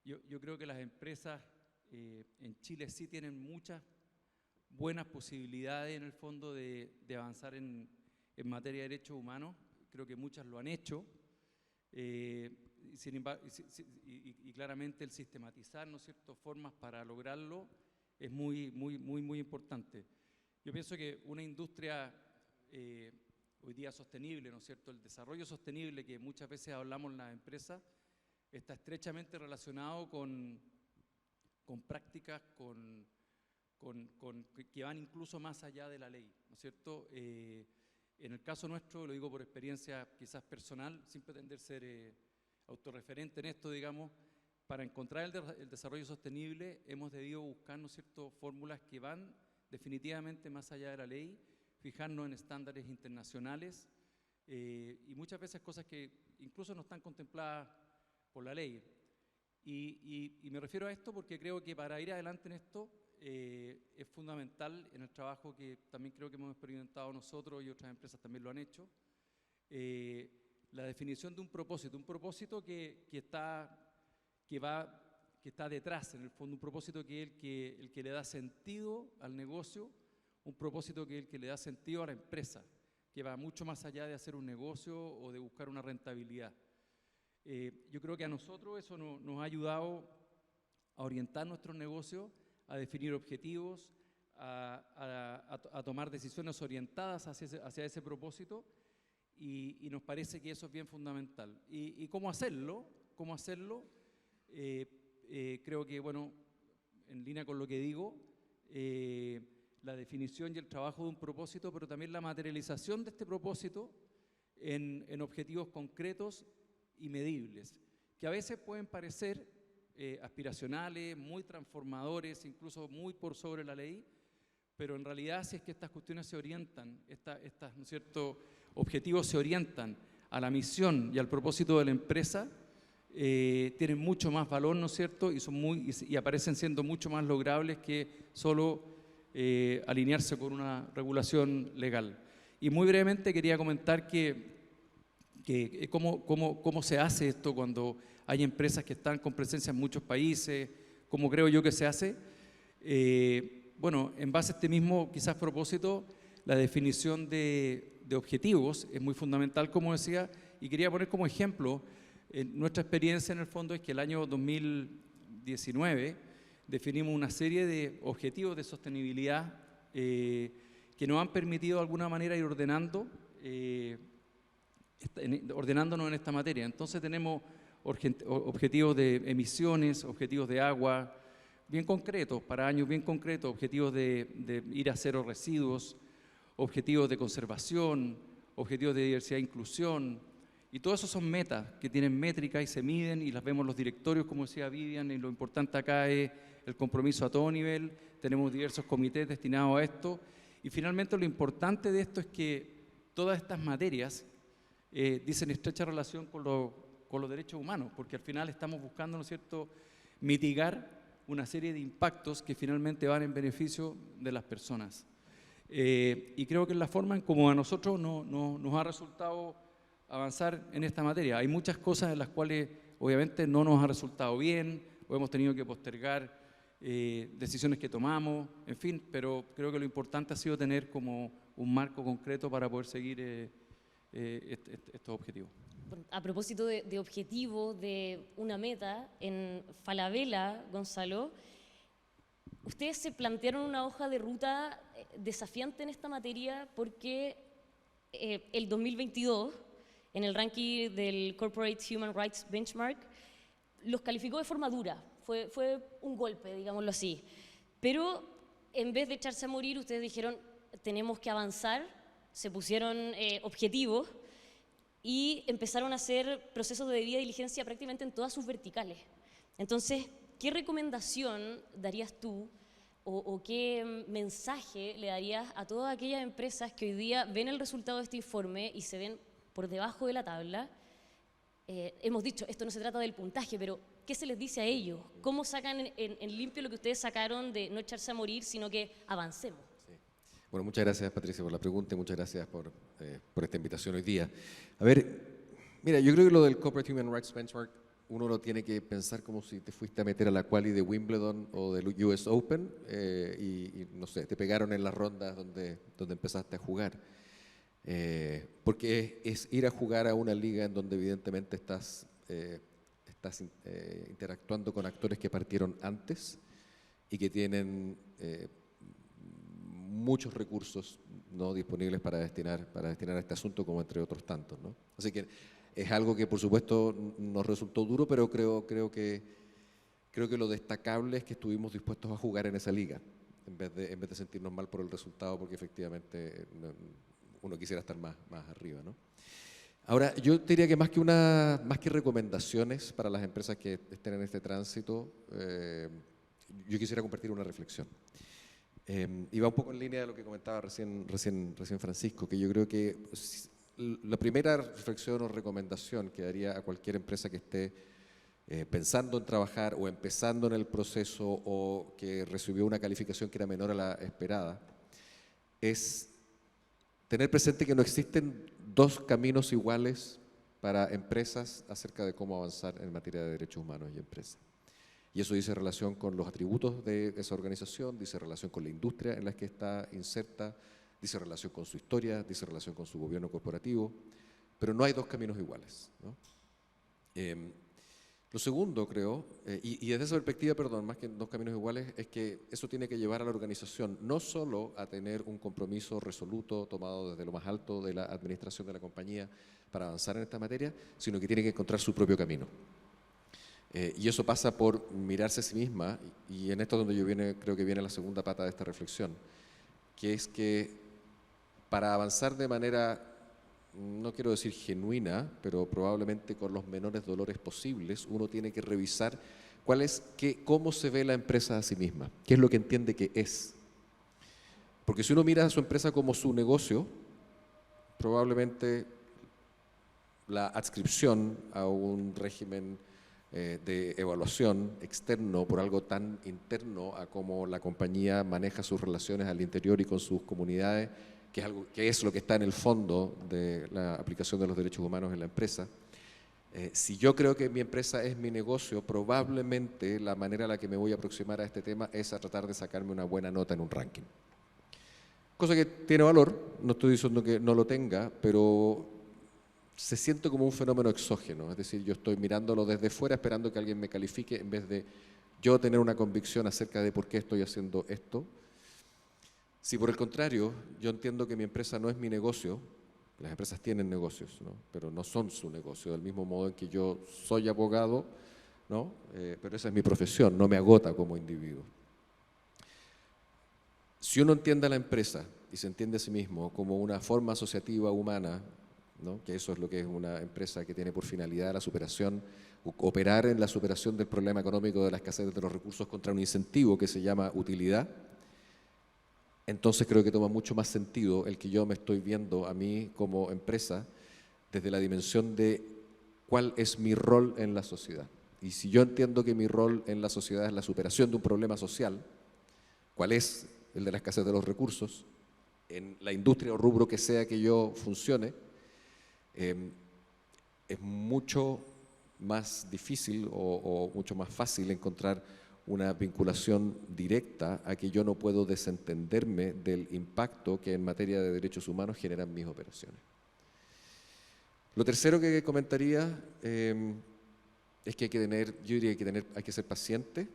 Yo creo que las empresas en Chile sí tienen muchas buenas posibilidades en el fondo de avanzar en materia de derechos humanos. Creo que muchas lo han hecho. Sin embargo, y claramente el sistematizar, ¿no es cierto?, formas para lograrlo es muy importante. Yo pienso que una industria hoy día sostenible, ¿no es cierto?, el desarrollo sostenible que muchas veces hablamos en las empresas, está estrechamente relacionado con prácticas que van incluso más allá de la ley, ¿no es cierto? En el caso nuestro, lo digo por experiencia quizás personal, sin pretender ser autorreferente en esto, digamos, para encontrar el desarrollo sostenible hemos debido buscar, ¿no es cierto?, fórmulas que van definitivamente más allá de la ley, fijarnos en estándares internacionales y muchas veces cosas que incluso no están contempladas por la ley. Y me refiero a esto porque creo que para ir adelante en esto es fundamental en el trabajo que también creo que hemos experimentado nosotros y otras empresas también lo han hecho, la definición de un propósito que está detrás, en el fondo, un propósito que es el que le da sentido al negocio, un propósito que es el que le da sentido a la empresa, que va mucho más allá de hacer un negocio o de buscar una rentabilidad. Yo creo que a nosotros eso nos ha ayudado a orientar nuestros negocios, a definir objetivos, a tomar decisiones orientadas hacia ese propósito y nos parece que eso es bien fundamental. ¿Y cómo hacerlo? Creo que, bueno, en línea con lo que digo, la definición y el trabajo de un propósito, pero también la materialización de este propósito en objetivos concretos y medibles, que a veces pueden parecer aspiracionales, muy transformadores, incluso muy por sobre la ley, pero en realidad si es que estas cuestiones se orientan, ¿no es cierto?, objetivos se orientan a la misión y al propósito de la empresa, tienen mucho más valor, ¿no es cierto?, y aparecen siendo mucho más logrables que solo alinearse con una regulación legal. Y muy brevemente quería comentar cómo se hace esto cuando hay empresas que están con presencia en muchos países, cómo creo yo que se hace. Bueno, en base a este mismo quizás propósito, la definición de objetivos es muy fundamental, como decía, y quería poner como ejemplo, nuestra experiencia en el fondo es que el año 2019 definimos una serie de objetivos de sostenibilidad que nos han permitido de alguna manera ir ordenándonos en esta materia. Entonces tenemos objetivos de emisiones, objetivos de agua, bien concretos, para años bien concretos, objetivos de ir a cero residuos, objetivos de conservación, objetivos de diversidad e inclusión, y todos esos son metas que tienen métricas y se miden y las vemos en los directorios, como decía Vivian, y lo importante acá es el compromiso a todo nivel tenemos diversos comités destinados a esto, y finalmente lo importante de esto es que todas estas materias dicen estrecha relación con los derechos humanos, porque al final estamos buscando, ¿no es cierto?, mitigar una serie de impactos que finalmente van en beneficio de las personas. Y creo que es la forma en como a nosotros nos ha resultado avanzar en esta materia. Hay muchas cosas en las cuales obviamente no nos ha resultado bien, o hemos tenido que postergar decisiones que tomamos, en fin, pero creo que lo importante ha sido tener como un marco concreto para poder seguir estos objetivos. A propósito de objetivos, de una meta, en Falabella, Gonzalo, ustedes se plantearon una hoja de ruta desafiante en esta materia porque el 2022, en el ranking del Corporate Human Rights Benchmark, los calificó de forma dura. Fue un golpe, digámoslo así. Pero en vez de echarse a morir, ustedes dijeron, tenemos que avanzar, se pusieron objetivos y empezaron a hacer procesos de debida diligencia prácticamente en todas sus verticales. Entonces, ¿qué recomendación darías tú o qué mensaje le darías a todas aquellas empresas que hoy día ven el resultado de este informe y se ven por debajo de la tabla? Hemos dicho, esto no se trata del puntaje, pero ¿qué se les dice a ellos? ¿Cómo sacan en limpio lo que ustedes sacaron de no echarse a morir, sino que avancemos? Sí. Bueno, muchas gracias, Patricia, por la pregunta y muchas gracias por esta invitación hoy día. A ver, mira, yo creo que lo del Corporate Human Rights Benchmark uno lo tiene que pensar como si te fuiste a meter a la quali de Wimbledon o del US Open y no sé, te pegaron en las rondas donde empezaste a jugar. Porque es ir a jugar a una liga en donde evidentemente estás interactuando con actores que partieron antes y que tienen muchos recursos no disponibles para destinar a este asunto, como entre otros tantos, ¿no? Así que es algo que por supuesto nos resultó duro, pero creo que lo destacable es que estuvimos dispuestos a jugar en esa liga en vez de sentirnos mal por el resultado, porque efectivamente uno quisiera estar más arriba, ¿no? Ahora, yo te diría que más que recomendaciones para las empresas que estén en este tránsito, yo quisiera compartir una reflexión. Y va un poco en línea de lo que comentaba recién Francisco, que yo creo que la primera reflexión o recomendación que daría a cualquier empresa que esté pensando en trabajar o empezando en el proceso o que recibió una calificación que era menor a la esperada, es tener presente que no existen dos caminos iguales para empresas acerca de cómo avanzar en materia de derechos humanos y empresas. Y eso dice relación con los atributos de esa organización, dice relación con la industria en la que está inserta, dice relación con su historia, dice relación con su gobierno corporativo, pero no hay dos caminos iguales, ¿no? Lo segundo, creo, y desde esa perspectiva, perdón, más que dos caminos iguales, es que eso tiene que llevar a la organización no solo a tener un compromiso resoluto tomado desde lo más alto de la administración de la compañía para avanzar en esta materia, sino que tiene que encontrar su propio camino. Y eso pasa por mirarse a sí misma, y en esto es donde creo que viene la segunda pata de esta reflexión, que es que para avanzar de manera, no quiero decir genuina, pero probablemente con los menores dolores posibles, uno tiene que revisar cómo se ve la empresa a sí misma, qué es lo que entiende que es. Porque si uno mira a su empresa como su negocio, probablemente la adscripción a un régimen de evaluación externo por algo tan interno a cómo la compañía maneja sus relaciones al interior y con sus comunidades, que es lo que está en el fondo de la aplicación de los derechos humanos en la empresa. Si yo creo que mi empresa es mi negocio, probablemente la manera en la que me voy a aproximar a este tema es a tratar de sacarme una buena nota en un ranking. Cosa que tiene valor, no estoy diciendo que no lo tenga, pero se siente como un fenómeno exógeno, es decir, yo estoy mirándolo desde fuera esperando que alguien me califique en vez de yo tener una convicción acerca de por qué estoy haciendo esto. Si por el contrario, yo entiendo que mi empresa no es mi negocio, las empresas tienen negocios, ¿no? Pero no son su negocio, del mismo modo en que yo soy abogado, ¿no? Pero esa es mi profesión, no me agota como individuo. Si uno entiende a la empresa y se entiende a sí mismo como una forma asociativa humana ¿no? Que eso es lo que es una empresa que tiene por finalidad la superación, operar en la superación del problema económico de la escasez de los recursos contra un incentivo que se llama utilidad, entonces creo que toma mucho más sentido el que yo me estoy viendo a mí como empresa desde la dimensión de cuál es mi rol en la sociedad. Y si yo entiendo que mi rol en la sociedad es la superación de un problema social, ¿cuál es el de la escasez de los recursos? En la industria o rubro que sea que yo funcione, es mucho más difícil o mucho más fácil encontrar una vinculación directa a que yo no puedo desentenderme del impacto que en materia de derechos humanos generan mis operaciones. Lo tercero que comentaría es que hay que tener, yo diría que hay que ser paciente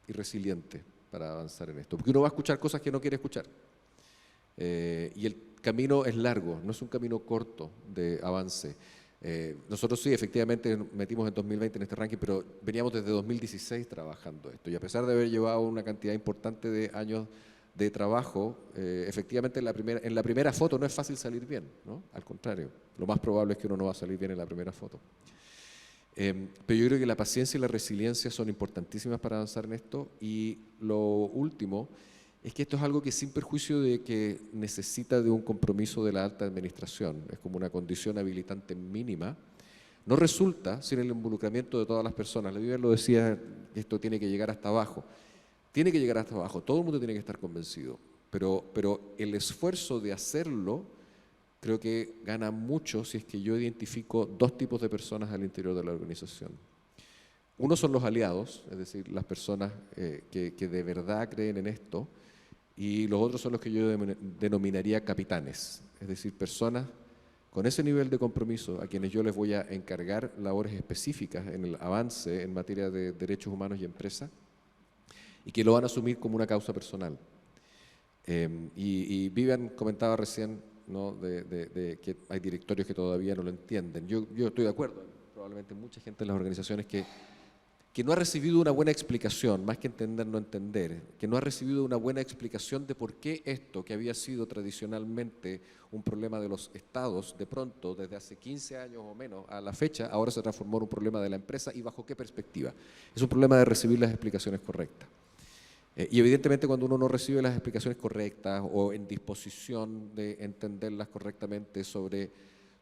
y resiliente para avanzar en esto, porque uno va a escuchar cosas que no quiere escuchar. Y el camino es largo, no es un camino corto de avance. Nosotros sí, efectivamente, metimos en 2020 en este ranking, pero veníamos desde 2016 trabajando esto. Y a pesar de haber llevado una cantidad importante de años de trabajo, efectivamente en la primera foto no es fácil salir bien, ¿no? Al contrario, lo más probable es que uno no va a salir bien en la primera foto. Pero yo creo que la paciencia y la resiliencia son importantísimas para avanzar en esto. Y lo último es que esto es algo que, sin perjuicio de que necesita de un compromiso de la alta administración, es como una condición habilitante mínima, no resulta sin el involucramiento de todas las personas. La Biblia lo decía, esto tiene que llegar hasta abajo. Tiene que llegar hasta abajo, todo el mundo tiene que estar convencido, pero el esfuerzo de hacerlo creo que gana mucho si es que yo identifico dos tipos de personas al interior de la organización. Uno son los aliados, es decir, las personas que de verdad creen en esto, y los otros son los que yo denominaría capitanes, es decir, personas con ese nivel de compromiso a quienes yo les voy a encargar labores específicas en el avance en materia de derechos humanos y empresa, y que lo van a asumir como una causa personal. Y Vivian comentaba recién, ¿no?, de que hay directorios que todavía no lo entienden. Yo estoy de acuerdo, probablemente mucha gente en las organizaciones que no ha recibido una buena explicación, más que entender, no entender, que no ha recibido una buena explicación de por qué esto, que había sido tradicionalmente un problema de los estados, de pronto, desde hace 15 años o menos a la fecha, ahora se transformó en un problema de la empresa, y bajo qué perspectiva. Es un problema de recibir las explicaciones correctas. Y evidentemente cuando uno no recibe las explicaciones correctas o en disposición de entenderlas correctamente sobre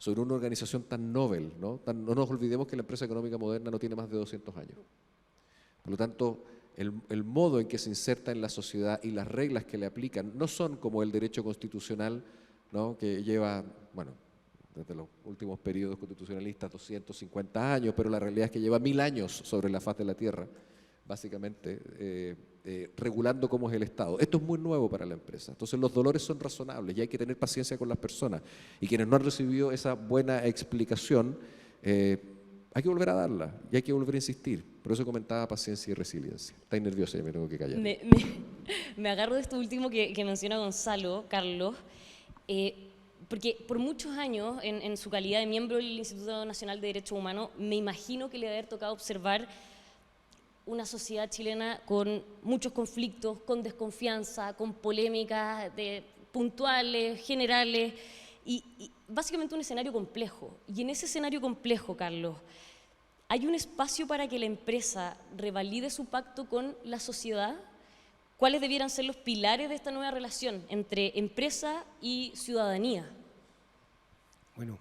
una organización tan novel, ¿no? No nos olvidemos que la empresa económica moderna no tiene más de 200 años. Por lo tanto, el modo en que se inserta en la sociedad y las reglas que le aplican no son como el derecho constitucional, ¿no?, que lleva, bueno, desde los últimos periodos constitucionalistas 250 años, pero la realidad es que lleva 1000 años sobre la faz de la tierra, básicamente, regulando cómo es el Estado. Esto es muy nuevo para la empresa. Entonces los dolores son razonables y hay que tener paciencia con las personas. Y quienes no han recibido esa buena explicación, hay que volver a darla y hay que volver a insistir. Por eso comentaba paciencia y resiliencia. Estáis nerviosa, ya me tengo que callar. Me agarro de esto último que menciona Gonzalo, Carlos, porque por muchos años, en su calidad de miembro del Instituto Nacional de Derechos Humanos, me imagino que le debe haber tocado observar una sociedad chilena con muchos conflictos, con desconfianza, con polémicas puntuales, generales, y básicamente un escenario complejo. Y en ese escenario complejo, Carlos, ¿hay un espacio para que la empresa revalide su pacto con la sociedad? ¿Cuáles debieran ser los pilares de esta nueva relación entre empresa y ciudadanía? Bueno,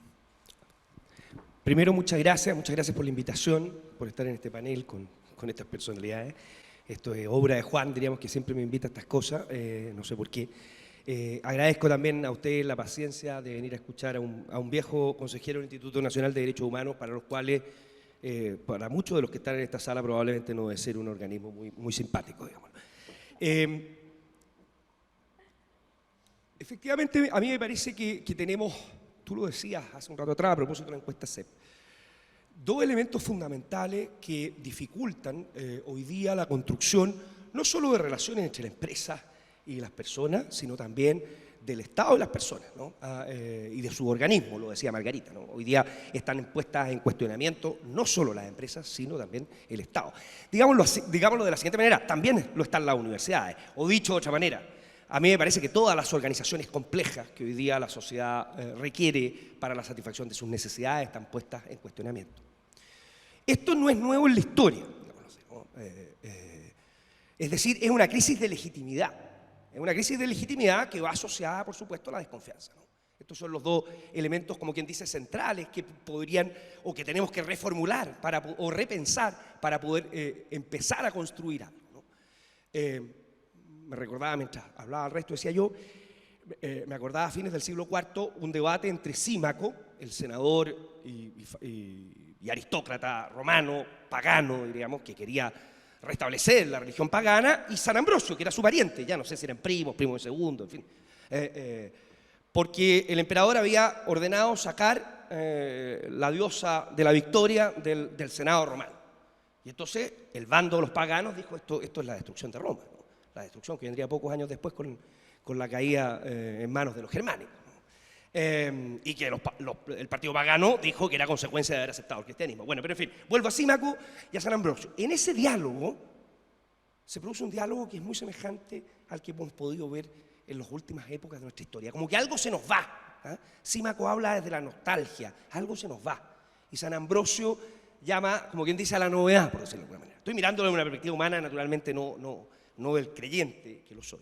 primero muchas gracias por la invitación, por estar en este panel con estas personalidades. Esto es obra de Juan, diríamos, que siempre me invita a estas cosas, no sé por qué. Agradezco también a ustedes la paciencia de venir a escuchar a un viejo consejero del Instituto Nacional de Derechos Humanos, para los cuales, para muchos de los que están en esta sala, probablemente no debe ser un organismo muy simpático, digamos. Efectivamente, a mí me parece que tenemos, tú lo decías hace un rato atrás a propósito de la encuesta CEP, dos elementos fundamentales que dificultan hoy día la construcción no solo de relaciones entre la empresa y las personas, sino también del Estado y las personas, ¿no? Y de su organismo, lo decía Margarita, ¿no? Hoy día están puestas en cuestionamiento no solo las empresas, sino también el Estado. Digámoslo de la siguiente manera, también lo están las universidades. O dicho de otra manera, a mí me parece que todas las organizaciones complejas que hoy día la sociedad requiere para la satisfacción de sus necesidades están puestas en cuestionamiento. Esto no es nuevo en la historia, ¿no? Es decir, es una crisis de legitimidad. Es una crisis de legitimidad que va asociada, por supuesto, a la desconfianza, ¿no? Estos son los dos elementos, como quien dice, centrales que podrían o que tenemos que reformular o repensar para poder empezar a construir algo, ¿no? Me recordaba mientras hablaba al resto, decía yo, me acordaba a fines del siglo IV un debate entre Símaco, el senador y aristócrata romano, pagano, diríamos, que quería restablecer la religión pagana, y San Ambrosio, que era su pariente, ya no sé si eran primos de segundo, en fin. Porque el emperador había ordenado sacar la diosa de la victoria del Senado romano. Y entonces el bando de los paganos dijo, esto es la destrucción de Roma, ¿no? La destrucción que vendría pocos años después con la caída en manos de los germánicos, ¿no? Y que el partido pagano dijo que era consecuencia de haber aceptado el cristianismo. Bueno, pero en fin, vuelvo a Símaco y a San Ambrosio. En ese diálogo se produce un diálogo que es muy semejante al que hemos podido ver en las últimas épocas de nuestra historia. Como que algo se nos va, ¿eh? Símaco habla desde la nostalgia, algo se nos va. Y San Ambrosio llama, como quien dice, a la novedad, por decirlo de alguna manera. Estoy mirándolo de una perspectiva humana, naturalmente no del creyente que lo soy.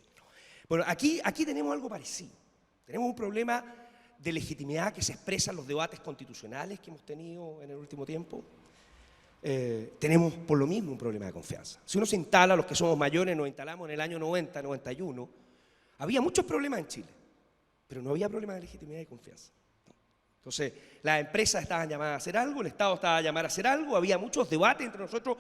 Bueno, aquí tenemos algo parecido. Tenemos un problema de legitimidad que se expresa en los debates constitucionales que hemos tenido en el último tiempo. Tenemos por lo mismo un problema de confianza. Si uno se instala, los que somos mayores nos instalamos en el año 90, 91, había muchos problemas en Chile, pero no había problemas de legitimidad y confianza. Entonces, las empresas estaban llamadas a hacer algo, el Estado estaba llamado a hacer algo, había muchos debates entre nosotros,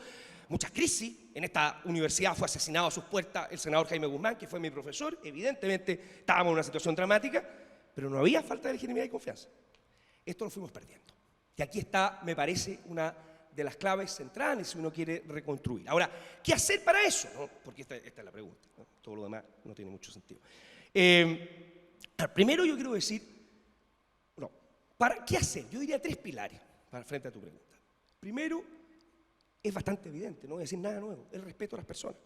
muchas crisis. En esta universidad fue asesinado a sus puertas el senador Jaime Guzmán, que fue mi profesor. Evidentemente estábamos en una situación dramática, pero no había falta de legitimidad y confianza. Esto lo fuimos perdiendo. Y aquí está, me parece, una de las claves centrales si uno quiere reconstruir. Ahora, ¿qué hacer para eso? ¿No? Porque esta es la pregunta, ¿no? Todo lo demás no tiene mucho sentido. Primero yo quiero decir, ¿qué hacer? Yo diría 3 pilares frente a tu pregunta. Primero, es bastante evidente, no voy a decir nada nuevo, el respeto a las personas.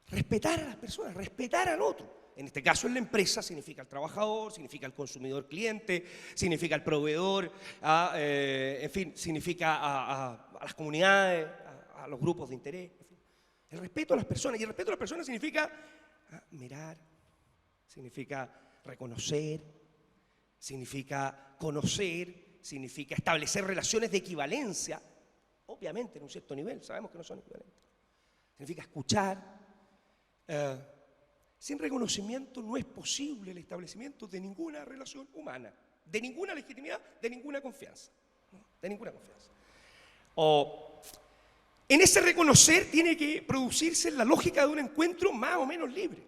Respetar a las personas, respetar al otro. En este caso, en la empresa significa el trabajador, significa el consumidor cliente, significa el proveedor, en fin, significa a las comunidades, a los grupos de interés. En fin. El respeto a las personas. Y el respeto a las personas significa mirar, significa reconocer, significa conocer, significa establecer relaciones de equivalencia, obviamente en un cierto nivel, sabemos que no son equivalentes. Significa escuchar. Sin reconocimiento no es posible el establecimiento de ninguna relación humana, de ninguna legitimidad, de ninguna confianza. ¿No? De ninguna confianza. En ese reconocer tiene que producirse la lógica de un encuentro más o menos libre.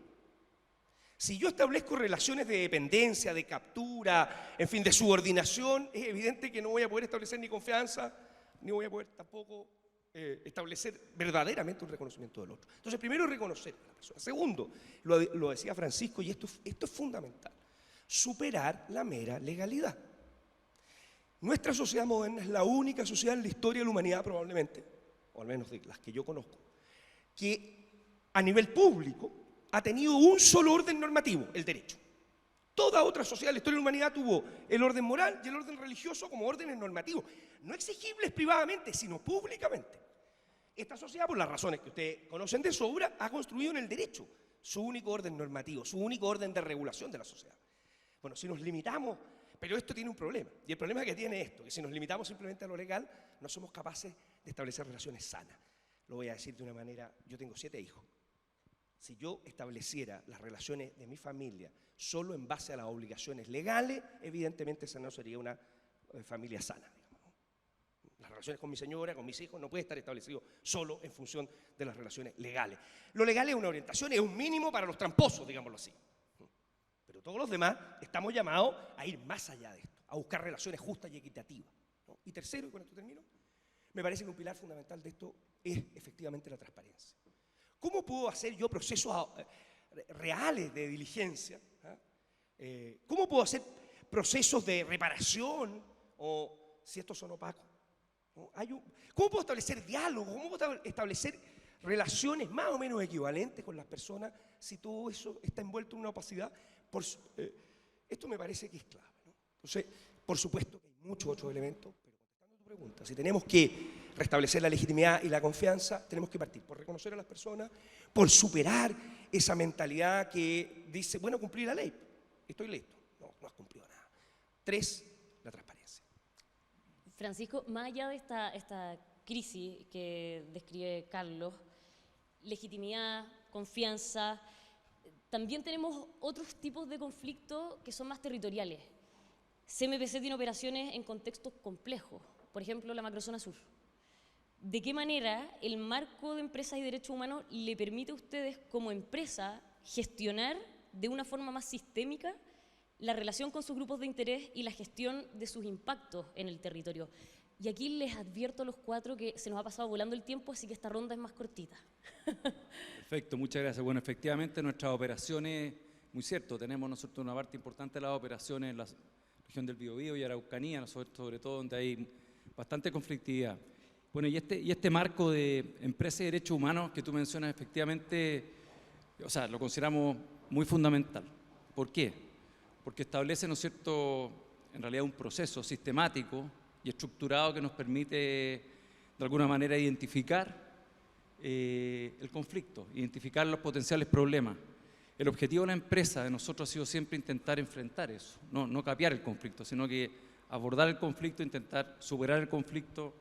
Si yo establezco relaciones de dependencia, de captura, en fin, de subordinación, es evidente que no voy a poder establecer ni confianza, ni voy a poder tampoco establecer verdaderamente un reconocimiento del otro. Entonces, primero, reconocer a la persona. Segundo, lo decía Francisco, y esto es fundamental, superar la mera legalidad. Nuestra sociedad moderna es la única sociedad en la historia de la humanidad, probablemente, o al menos de las que yo conozco, que a nivel público ha tenido un solo orden normativo, el derecho. Toda otra sociedad de la historia de la humanidad tuvo el orden moral y el orden religioso como órdenes normativos, no exigibles privadamente, sino públicamente. Esta sociedad, por las razones que ustedes conocen de sobra, ha construido en el derecho su único orden normativo, su único orden de regulación de la sociedad. Bueno, si nos limitamos, pero esto tiene un problema, y el problema que tiene esto, que si nos limitamos simplemente a lo legal, no somos capaces de establecer relaciones sanas. Lo voy a decir de una manera, yo tengo 7 hijos. Si yo estableciera las relaciones de mi familia solo en base a las obligaciones legales, evidentemente esa no sería una familia sana. Las relaciones con mi señora, con mis hijos, no puede estar establecido solo en función de las relaciones legales. Lo legal es una orientación, es un mínimo para los tramposos, digámoslo así. Pero todos los demás estamos llamados a ir más allá de esto, a buscar relaciones justas y equitativas, ¿no? Y tercero, y con esto termino, me parece que un pilar fundamental de esto es efectivamente la transparencia. ¿Cómo puedo hacer yo procesos reales de diligencia? ¿Cómo puedo hacer procesos de reparación? O si estos son opacos. ¿Cómo puedo establecer diálogo? ¿Cómo puedo establecer relaciones más o menos equivalentes con las personas si todo eso está envuelto en una opacidad? Esto me parece que es clave, ¿no? Entonces, por supuesto que hay muchos otros elementos, pero contestando tu pregunta, si tenemos que restablecer la legitimidad y la confianza, tenemos que partir por reconocer a las personas, por superar esa mentalidad que dice, bueno, cumplí la ley, estoy listo. No has cumplido nada. 3, la transparencia. Francisco, más allá de esta crisis que describe Carlos, legitimidad, confianza, también tenemos otros tipos de conflictos que son más territoriales. CMPC tiene operaciones en contextos complejos, por ejemplo, la macrozona sur. ¿De qué manera el marco de empresas y derechos humanos le permite a ustedes como empresa gestionar de una forma más sistémica la relación con sus grupos de interés y la gestión de sus impactos en el territorio? Y aquí les advierto a los 4 que se nos ha pasado volando el tiempo, así que esta ronda es más cortita. Perfecto, muchas gracias. Bueno, efectivamente nuestras operaciones, muy cierto, tenemos nosotros una parte importante de las operaciones en la región del Biobío y Araucanía, sobre todo donde hay bastante conflictividad. Bueno, y este marco de empresas y derechos humanos que tú mencionas, efectivamente, o sea, lo consideramos muy fundamental. ¿Por qué? Porque establece, ¿no es cierto?, en realidad un proceso sistemático y estructurado que nos permite, de alguna manera, identificar el conflicto, identificar los potenciales problemas. El objetivo de la empresa de nosotros ha sido siempre intentar enfrentar eso, no capear el conflicto, sino que abordar el conflicto, intentar superar el conflicto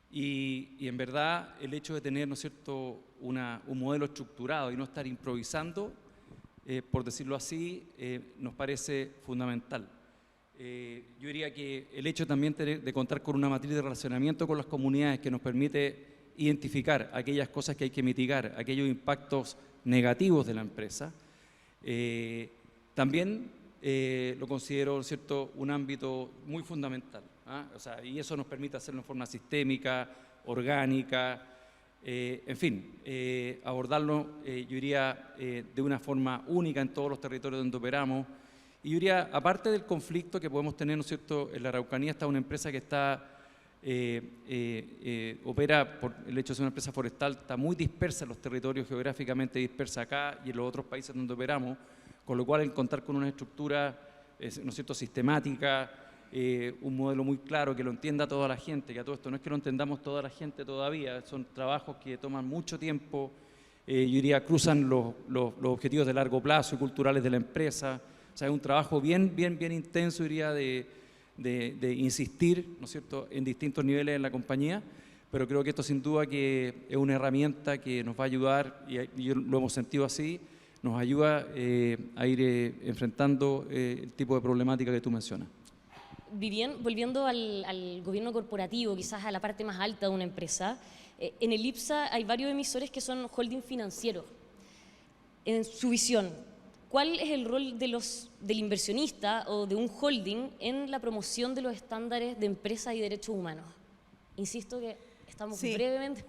y en verdad el hecho de tener, ¿no es cierto?, un modelo estructurado y no estar improvisando, por decirlo así, nos parece fundamental. Yo diría que el hecho también de contar con una matriz de relacionamiento con las comunidades que nos permite identificar aquellas cosas que hay que mitigar, aquellos impactos negativos de la empresa, también lo considero, ¿cierto?, un ámbito muy fundamental, ¿ah? O sea, y eso nos permite hacerlo en forma sistémica, orgánica, en fin, abordarlo, yo diría, de una forma única en todos los territorios donde operamos. Y yo diría, aparte del conflicto que podemos tener, ¿no es cierto?, en la Araucanía está una empresa que está, opera por el hecho de ser una empresa forestal, está muy dispersa en los territorios, geográficamente dispersa acá y en los otros países donde operamos, con lo cual el contar con una estructura, ¿no es cierto?, sistemática, un modelo muy claro, que lo entienda toda la gente, que a todo esto no es que lo entendamos toda la gente todavía, son trabajos que toman mucho tiempo, yo diría, cruzan los objetivos de largo plazo y culturales de la empresa. O sea, es un trabajo bien intenso, diría, de insistir, ¿no es cierto?, en distintos niveles en la compañía, pero creo que esto sin duda que es una herramienta que nos va a ayudar, y lo hemos sentido así, nos ayuda a ir enfrentando el tipo de problemática que tú mencionas. Vivian, volviendo al gobierno corporativo, quizás a la parte más alta de una empresa, en el IPSA hay varios emisores que son holding financieros. En su visión, ¿cuál es el rol del inversionista o de un holding en la promoción de los estándares de empresa y derechos humanos? Insisto que estamos brevemente...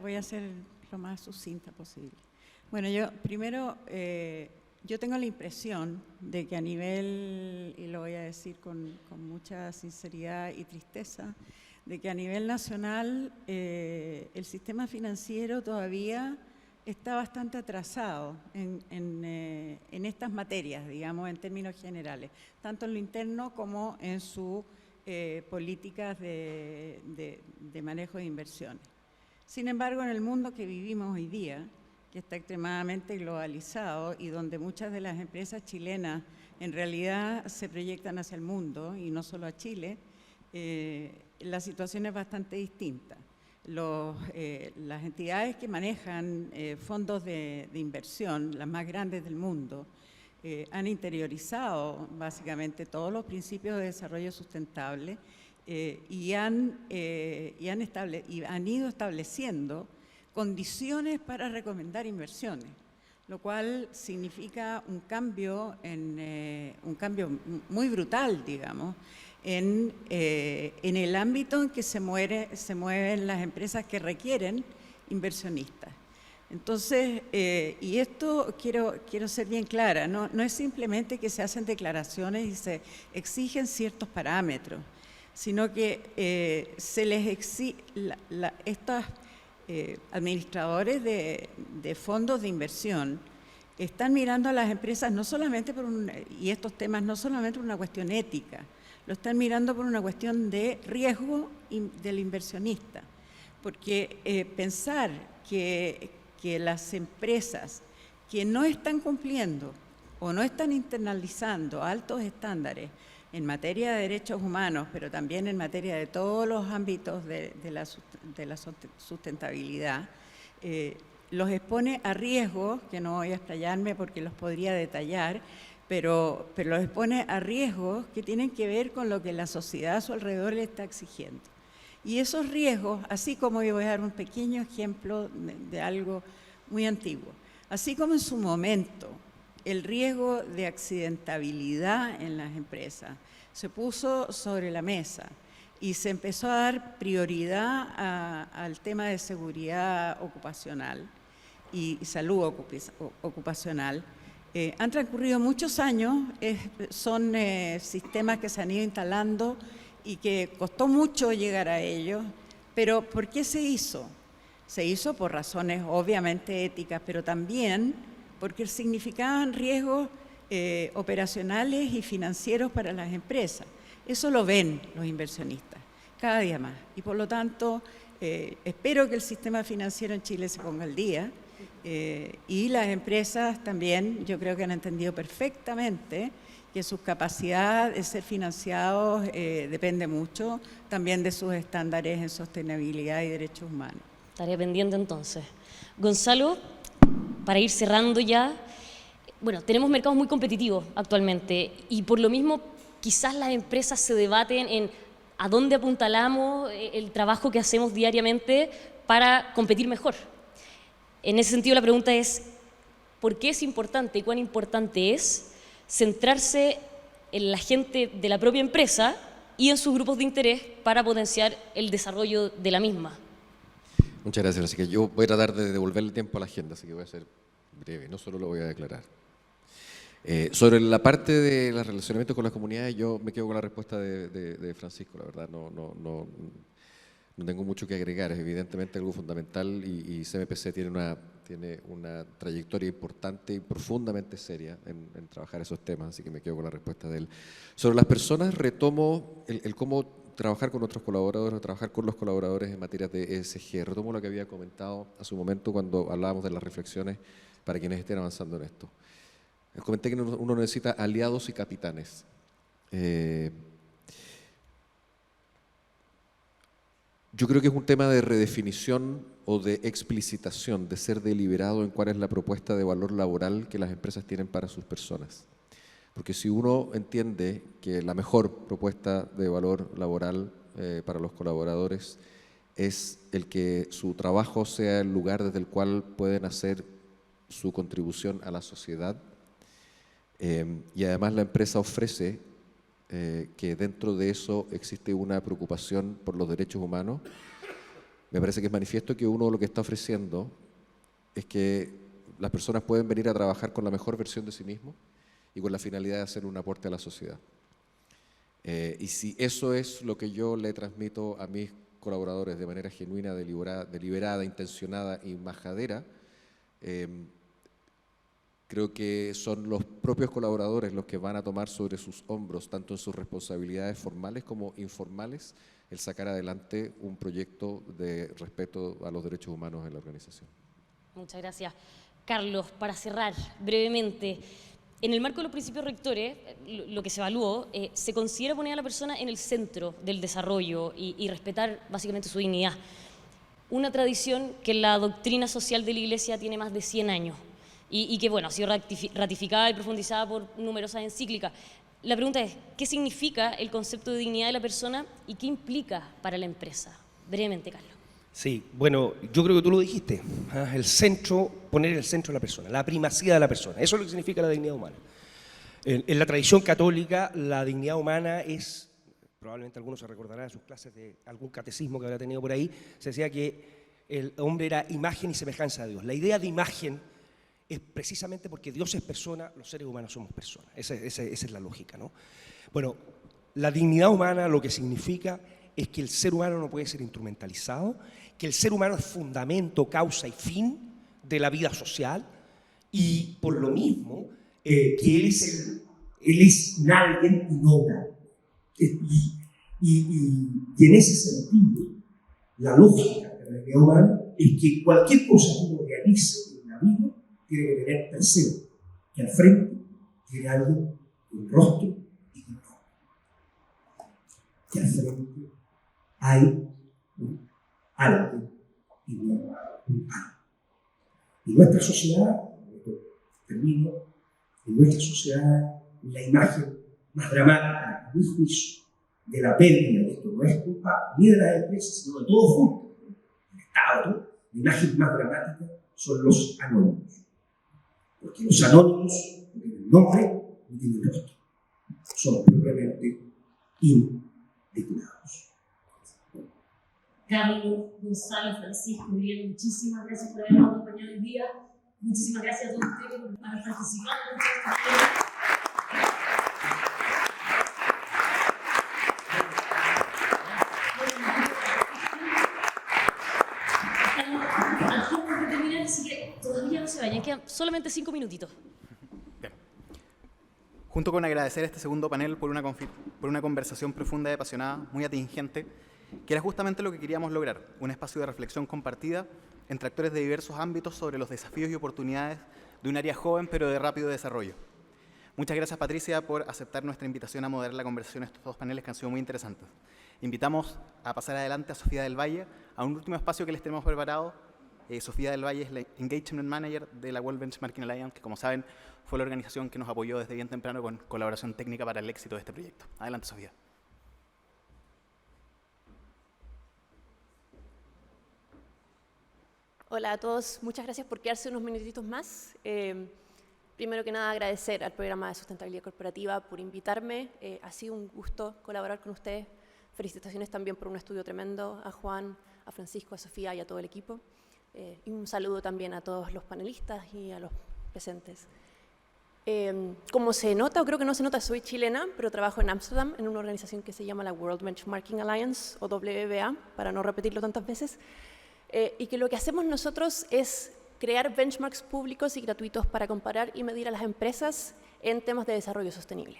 Voy a ser lo más sucinta posible. Bueno, yo tengo la impresión de que a nivel, y lo voy a decir con mucha sinceridad y tristeza, de que a nivel nacional el sistema financiero todavía está bastante atrasado en estas materias, digamos, en términos generales, tanto en lo interno como en sus políticas de manejo de inversiones. Sin embargo, en el mundo que vivimos hoy día, que está extremadamente globalizado y donde muchas de las empresas chilenas en realidad se proyectan hacia el mundo y no solo a Chile, la situación es bastante distinta. Las entidades que manejan fondos de inversión, las más grandes del mundo, han interiorizado básicamente todos los principios de desarrollo sustentable y han ido estableciendo condiciones para recomendar inversiones, lo cual significa un cambio muy brutal, digamos, en el ámbito en que se mueven las empresas que requieren inversionistas. Entonces, y esto quiero ser bien clara, no es simplemente que se hacen declaraciones y se exigen ciertos parámetros, sino que se les exige, estos administradores de fondos de inversión están mirando a las empresas no solamente y estos temas no solamente por una cuestión ética, lo están mirando por una cuestión de riesgo del inversionista. Porque pensar que las empresas que no están cumpliendo o no están internalizando altos estándares en materia de derechos humanos, pero también en materia de todos los ámbitos de la sustentabilidad, los expone a riesgos, que no voy a explayarme porque los podría detallar, pero los expone a riesgos que tienen que ver con lo que la sociedad a su alrededor le está exigiendo. Y esos riesgos, así como yo voy a dar un pequeño ejemplo de algo muy antiguo, así como en su momento el riesgo de accidentabilidad en las empresas se puso sobre la mesa y se empezó a dar prioridad al tema de seguridad ocupacional y salud ocupacional. Han transcurrido muchos años, son sistemas que se han ido instalando y que costó mucho llegar a ellos, pero ¿por qué se hizo? Se hizo por razones obviamente éticas, pero también porque significaban riesgos operacionales y financieros para las empresas. Eso lo ven los inversionistas cada día más y por lo tanto espero que el sistema financiero en Chile se ponga al día y las empresas también, yo creo que han entendido perfectamente que su capacidad de ser financiados depende mucho también de sus estándares en sostenibilidad y derechos humanos. Tarea pendiente entonces. Gonzalo, para ir cerrando ya, bueno, tenemos mercados muy competitivos actualmente y por lo mismo quizás las empresas se debaten en a dónde apuntalamos el trabajo que hacemos diariamente para competir mejor. En ese sentido la pregunta es, ¿por qué es importante y cuán importante es centrarse en la gente de la propia empresa y en sus grupos de interés para potenciar el desarrollo de la misma? Muchas gracias. Así que yo voy a tratar de devolverle tiempo a la agenda, así que voy a ser breve, no solo lo voy a declarar. Sobre la parte de los relacionamientos con las comunidades, yo me quedo con la respuesta de Francisco, la verdad, no tengo mucho que agregar, es evidentemente algo fundamental y CMPC tiene una trayectoria importante y profundamente seria en trabajar esos temas, así que me quedo con la respuesta de él. Sobre las personas, retomo el cómo trabajar con nuestros colaboradores, trabajar con los colaboradores en materia de ESG. Retomo lo que había comentado hace un momento cuando hablábamos de las reflexiones para quienes estén avanzando en esto. Les comenté que uno necesita aliados y capitanes. Yo creo que es un tema de redefinición o de explicitación, de ser deliberado en cuál es la propuesta de valor laboral que las empresas tienen para sus personas. Porque si uno entiende que la mejor propuesta de valor laboral para los colaboradores es el que su trabajo sea el lugar desde el cual pueden hacer su contribución a la sociedad, y además la empresa ofrece que dentro de eso existe una preocupación por los derechos humanos, me parece que es manifiesto que uno lo que está ofreciendo es que las personas pueden venir a trabajar con la mejor versión de sí mismos y con la finalidad de hacer un aporte a la sociedad. Y si eso es lo que yo le transmito a mis colaboradores de manera genuina, deliberada, intencionada y majadera, creo que son los propios colaboradores los que van a tomar sobre sus hombros, tanto en sus responsabilidades formales como informales, el sacar adelante un proyecto de respeto a los derechos humanos en la organización. Muchas gracias. Carlos, para cerrar brevemente, en el marco de los principios rectores, lo que se evaluó, se considera poner a la persona en el centro del desarrollo y respetar básicamente su dignidad. Una tradición que la doctrina social de la Iglesia tiene más de 100 años y que, bueno, ha sido ratificada y profundizada por numerosas encíclicas. La pregunta es, ¿qué significa el concepto de dignidad de la persona y qué implica para la empresa? Brevemente, Carlos. Sí, bueno, yo creo que tú lo dijiste, el centro, poner el centro de la persona, la primacía de la persona, eso es lo que significa la dignidad humana. En la tradición católica, la dignidad humana es, probablemente algunos se recordarán de sus clases de algún catecismo que habrá tenido por ahí, se decía que el hombre era imagen y semejanza de Dios. La idea de imagen es precisamente porque Dios es persona, los seres humanos somos personas, esa es la lógica, ¿no? Bueno, la dignidad humana lo que significa es que el ser humano no puede ser instrumentalizado, que el ser humano es fundamento, causa y fin de la vida social Y por lo mismo, que él es un alguien y no un algo. Y en ese sentido, la lógica de la realidad humana es que cualquier cosa que uno realice en la vida tiene que tener tercero, que al frente tiene alguien con rostro y con nombre. Que al frente hay un algo y no un algo. Y nuestra sociedad, termino, en nuestra sociedad, la imagen más dramática, a mi juicio, de la pérdida de esto no es culpa ni de las empresas, sino de todos juntos, el Estado, ¿no? La imagen más dramática son los anónimos. Porque los anónimos no tienen nombre ni tienen rostro. Son propiamente indignados. Carlos, Gonzalo, Francisco, Miguel, muchísimas gracias por habernos acompañado hoy día. Muchísimas gracias a todos ustedes por haber participado en este Antes de terminar, así que todavía no se vayan, quedan solamente 5 minutitos. Bien. Junto con agradecer este segundo panel por una conversación profunda y apasionada, muy atingente, que era justamente lo que queríamos lograr, un espacio de reflexión compartida entre actores de diversos ámbitos sobre los desafíos y oportunidades de un área joven pero de rápido desarrollo. Muchas gracias, Patricia, por aceptar nuestra invitación a moderar la conversación en estos dos paneles que han sido muy interesantes. Invitamos a pasar adelante a Sofía del Valle a un último espacio que les tenemos preparado. Sofía del Valle es la Engagement Manager de la World Benchmarking Alliance, que, como saben, fue la organización que nos apoyó desde bien temprano con colaboración técnica para el éxito de este proyecto. Adelante, Sofía. Hola a todos, muchas gracias por quedarse unos minutitos más. Primero que nada, agradecer al programa de sustentabilidad corporativa por invitarme. Ha sido un gusto colaborar con ustedes. Felicitaciones también por un estudio tremendo a Juan, a Francisco, a Sofía y a todo el equipo. Y un saludo también a todos los panelistas y a los presentes. Como se nota, o creo que no se nota, soy chilena, pero trabajo en Ámsterdam en una organización que se llama la World Benchmarking Alliance, o WBA, para no repetirlo tantas veces. Y que lo que hacemos nosotros es crear benchmarks públicos y gratuitos para comparar y medir a las empresas en temas de desarrollo sostenible.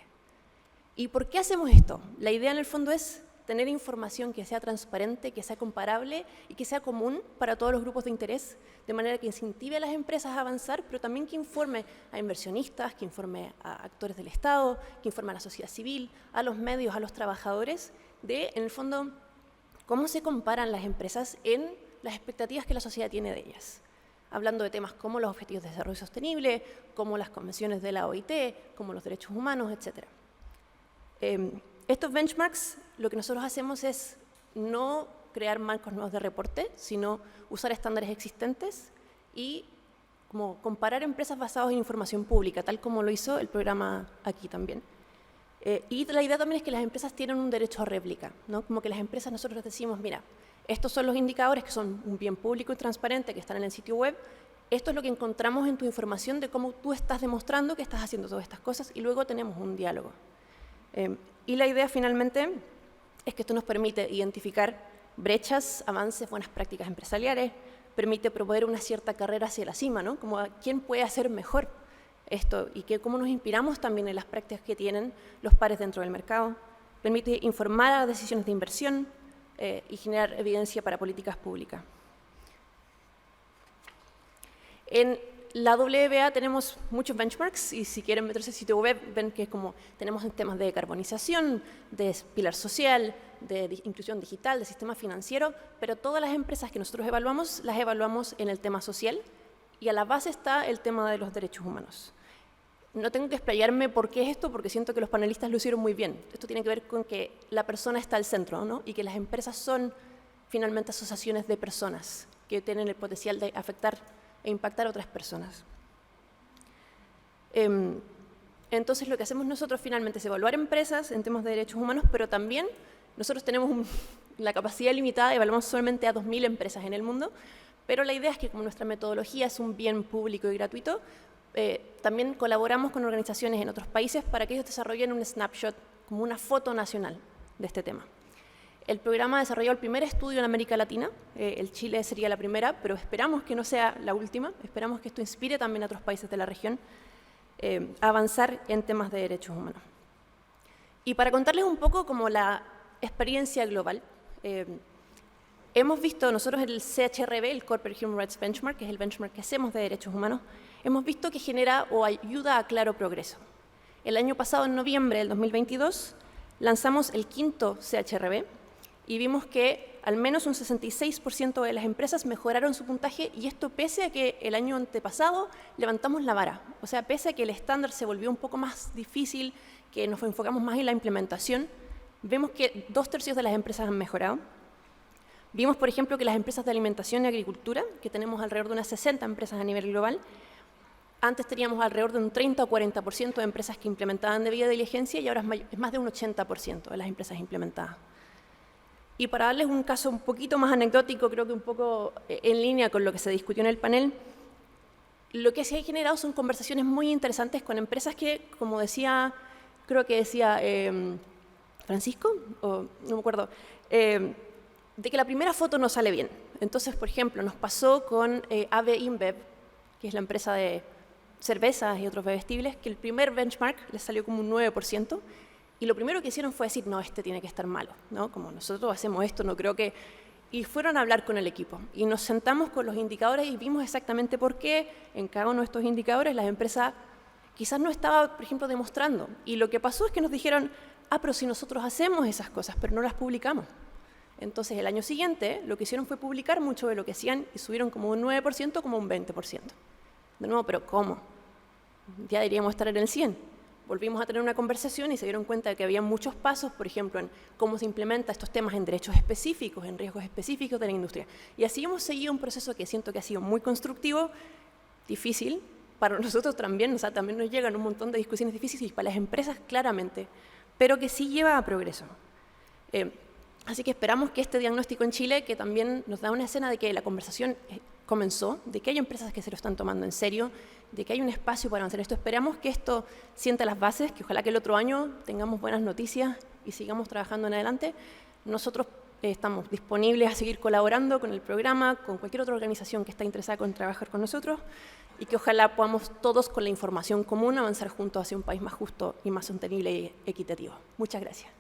¿Y por qué hacemos esto? La idea en el fondo es tener información que sea transparente, que sea comparable y que sea común para todos los grupos de interés, de manera que incentive a las empresas a avanzar, pero también que informe a inversionistas, que informe a actores del Estado, que informe a la sociedad civil, a los medios, a los trabajadores, de, en el fondo, cómo se comparan las empresas en las expectativas que la sociedad tiene de ellas. Hablando de temas como los Objetivos de Desarrollo Sostenible, como las convenciones de la OIT, como los derechos humanos, etc. Estos benchmarks, lo que nosotros hacemos es no crear marcos nuevos de reporte, sino usar estándares existentes y como comparar empresas basadas en información pública, tal como lo hizo el programa aquí también. Y la idea también es que las empresas tienen un derecho a réplica, ¿no? Como que las empresas nosotros les decimos, mira, estos son los indicadores que son un bien público y transparente que están en el sitio web. Esto es lo que encontramos en tu información de cómo tú estás demostrando que estás haciendo todas estas cosas y luego tenemos un diálogo. Y la idea finalmente es que esto nos permite identificar brechas, avances, buenas prácticas empresariales, permite promover una cierta carrera hacia la cima, ¿no? Como quién puede hacer mejor esto y cómo nos inspiramos también en las prácticas que tienen los pares dentro del mercado. Permite informar a decisiones de inversión, y generar evidencia para políticas públicas. En la WBA tenemos muchos benchmarks y si quieren meterse al sitio web ven que tenemos temas de decarbonización, de pilar social, de inclusión digital, de sistema financiero, pero todas las empresas que nosotros evaluamos las evaluamos en el tema social y a la base está el tema de los derechos humanos. No tengo que explayarme por qué es esto, porque siento que los panelistas lo hicieron muy bien. Esto tiene que ver con que la persona está al centro, ¿no? Y que las empresas son finalmente asociaciones de personas que tienen el potencial de afectar e impactar a otras personas. Entonces lo que hacemos nosotros finalmente es evaluar empresas en temas de derechos humanos, pero también nosotros tenemos la capacidad limitada, evaluamos solamente a 2.000 empresas en el mundo, pero la idea es que como nuestra metodología es un bien público y gratuito, también colaboramos con organizaciones en otros países para que ellos desarrollen un snapshot, como una foto nacional de este tema. El programa desarrolló el primer estudio en América Latina, el Chile sería la primera, pero esperamos que no sea la última, esperamos que esto inspire también a otros países de la región a avanzar en temas de derechos humanos. Y para contarles un poco como la experiencia global, hemos visto nosotros en el CHRB, el Corporate Human Rights Benchmark, que es el benchmark que hacemos de derechos humanos, hemos visto que genera o ayuda a claro progreso. El año pasado, en noviembre del 2022, lanzamos el 5º CHRB y vimos que al menos un 66% de las empresas mejoraron su puntaje, y esto pese a que el año antepasado levantamos la vara. O sea, pese a que el estándar se volvió un poco más difícil, que nos enfocamos más en la implementación, vemos que 2/3 de las empresas han mejorado. Vimos, por ejemplo, que las empresas de alimentación y agricultura, que tenemos alrededor de unas 60 empresas a nivel global, antes teníamos alrededor de un 30 o 40% de empresas que implementaban debida diligencia, y ahora es más de un 80% de las empresas implementadas. Y para darles un caso un poquito más anecdótico, creo que un poco en línea con lo que se discutió en el panel, lo que se ha generado son conversaciones muy interesantes con empresas que, como decía, creo que decía Francisco, o no me acuerdo, de que la primera foto no sale bien. Entonces, por ejemplo, nos pasó con AB InBev, que es la empresa de cervezas y otros bebestibles, que el primer benchmark les salió como un 9%, y lo primero que hicieron fue decir, no, este tiene que estar malo, ¿no? Como nosotros hacemos esto, no creo que... Y fueron a hablar con el equipo, y nos sentamos con los indicadores y vimos exactamente por qué en cada uno de estos indicadores las empresas quizás no estaba, por ejemplo, demostrando. Y lo que pasó es que nos dijeron, pero si nosotros hacemos esas cosas, pero no las publicamos. Entonces, el año siguiente, lo que hicieron fue publicar mucho de lo que hacían, y subieron como un 9%, como un 20%. De nuevo, ¿pero cómo? Ya deberíamos estar en el 100%. Volvimos a tener una conversación y se dieron cuenta de que había muchos pasos, por ejemplo, en cómo se implementa estos temas en derechos específicos, en riesgos específicos de la industria. Y así hemos seguido un proceso que siento que ha sido muy constructivo, difícil, para nosotros también, o sea, también nos llegan un montón de discusiones difíciles, y para las empresas claramente, pero que sí lleva a progreso. Así que esperamos que este diagnóstico en Chile, que también nos da una escena de que la conversación comenzó, de que hay empresas que se lo están tomando en serio, de que hay un espacio para avanzar esto. Esperamos que esto sienta las bases, que ojalá que el otro año tengamos buenas noticias y sigamos trabajando en adelante. Nosotros estamos disponibles a seguir colaborando con el programa, con cualquier otra organización que está interesada en trabajar con nosotros, y que ojalá podamos todos, con la información común, avanzar juntos hacia un país más justo y más sostenible y equitativo. Muchas gracias.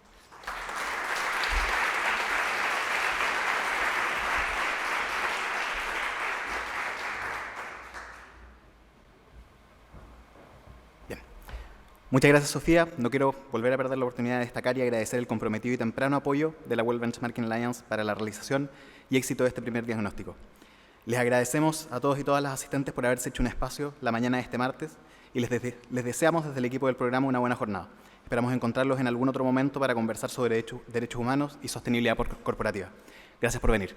Muchas gracias, Sofía. No quiero volver a perder la oportunidad de destacar y agradecer el comprometido y temprano apoyo de la World Benchmarking Alliance para la realización y éxito de este primer diagnóstico. Les agradecemos a todos y todas las asistentes por haberse hecho un espacio la mañana de este martes, y les deseamos desde el equipo del programa una buena jornada. Esperamos encontrarlos en algún otro momento para conversar sobre derechos humanos y sostenibilidad corporativa. Gracias por venir.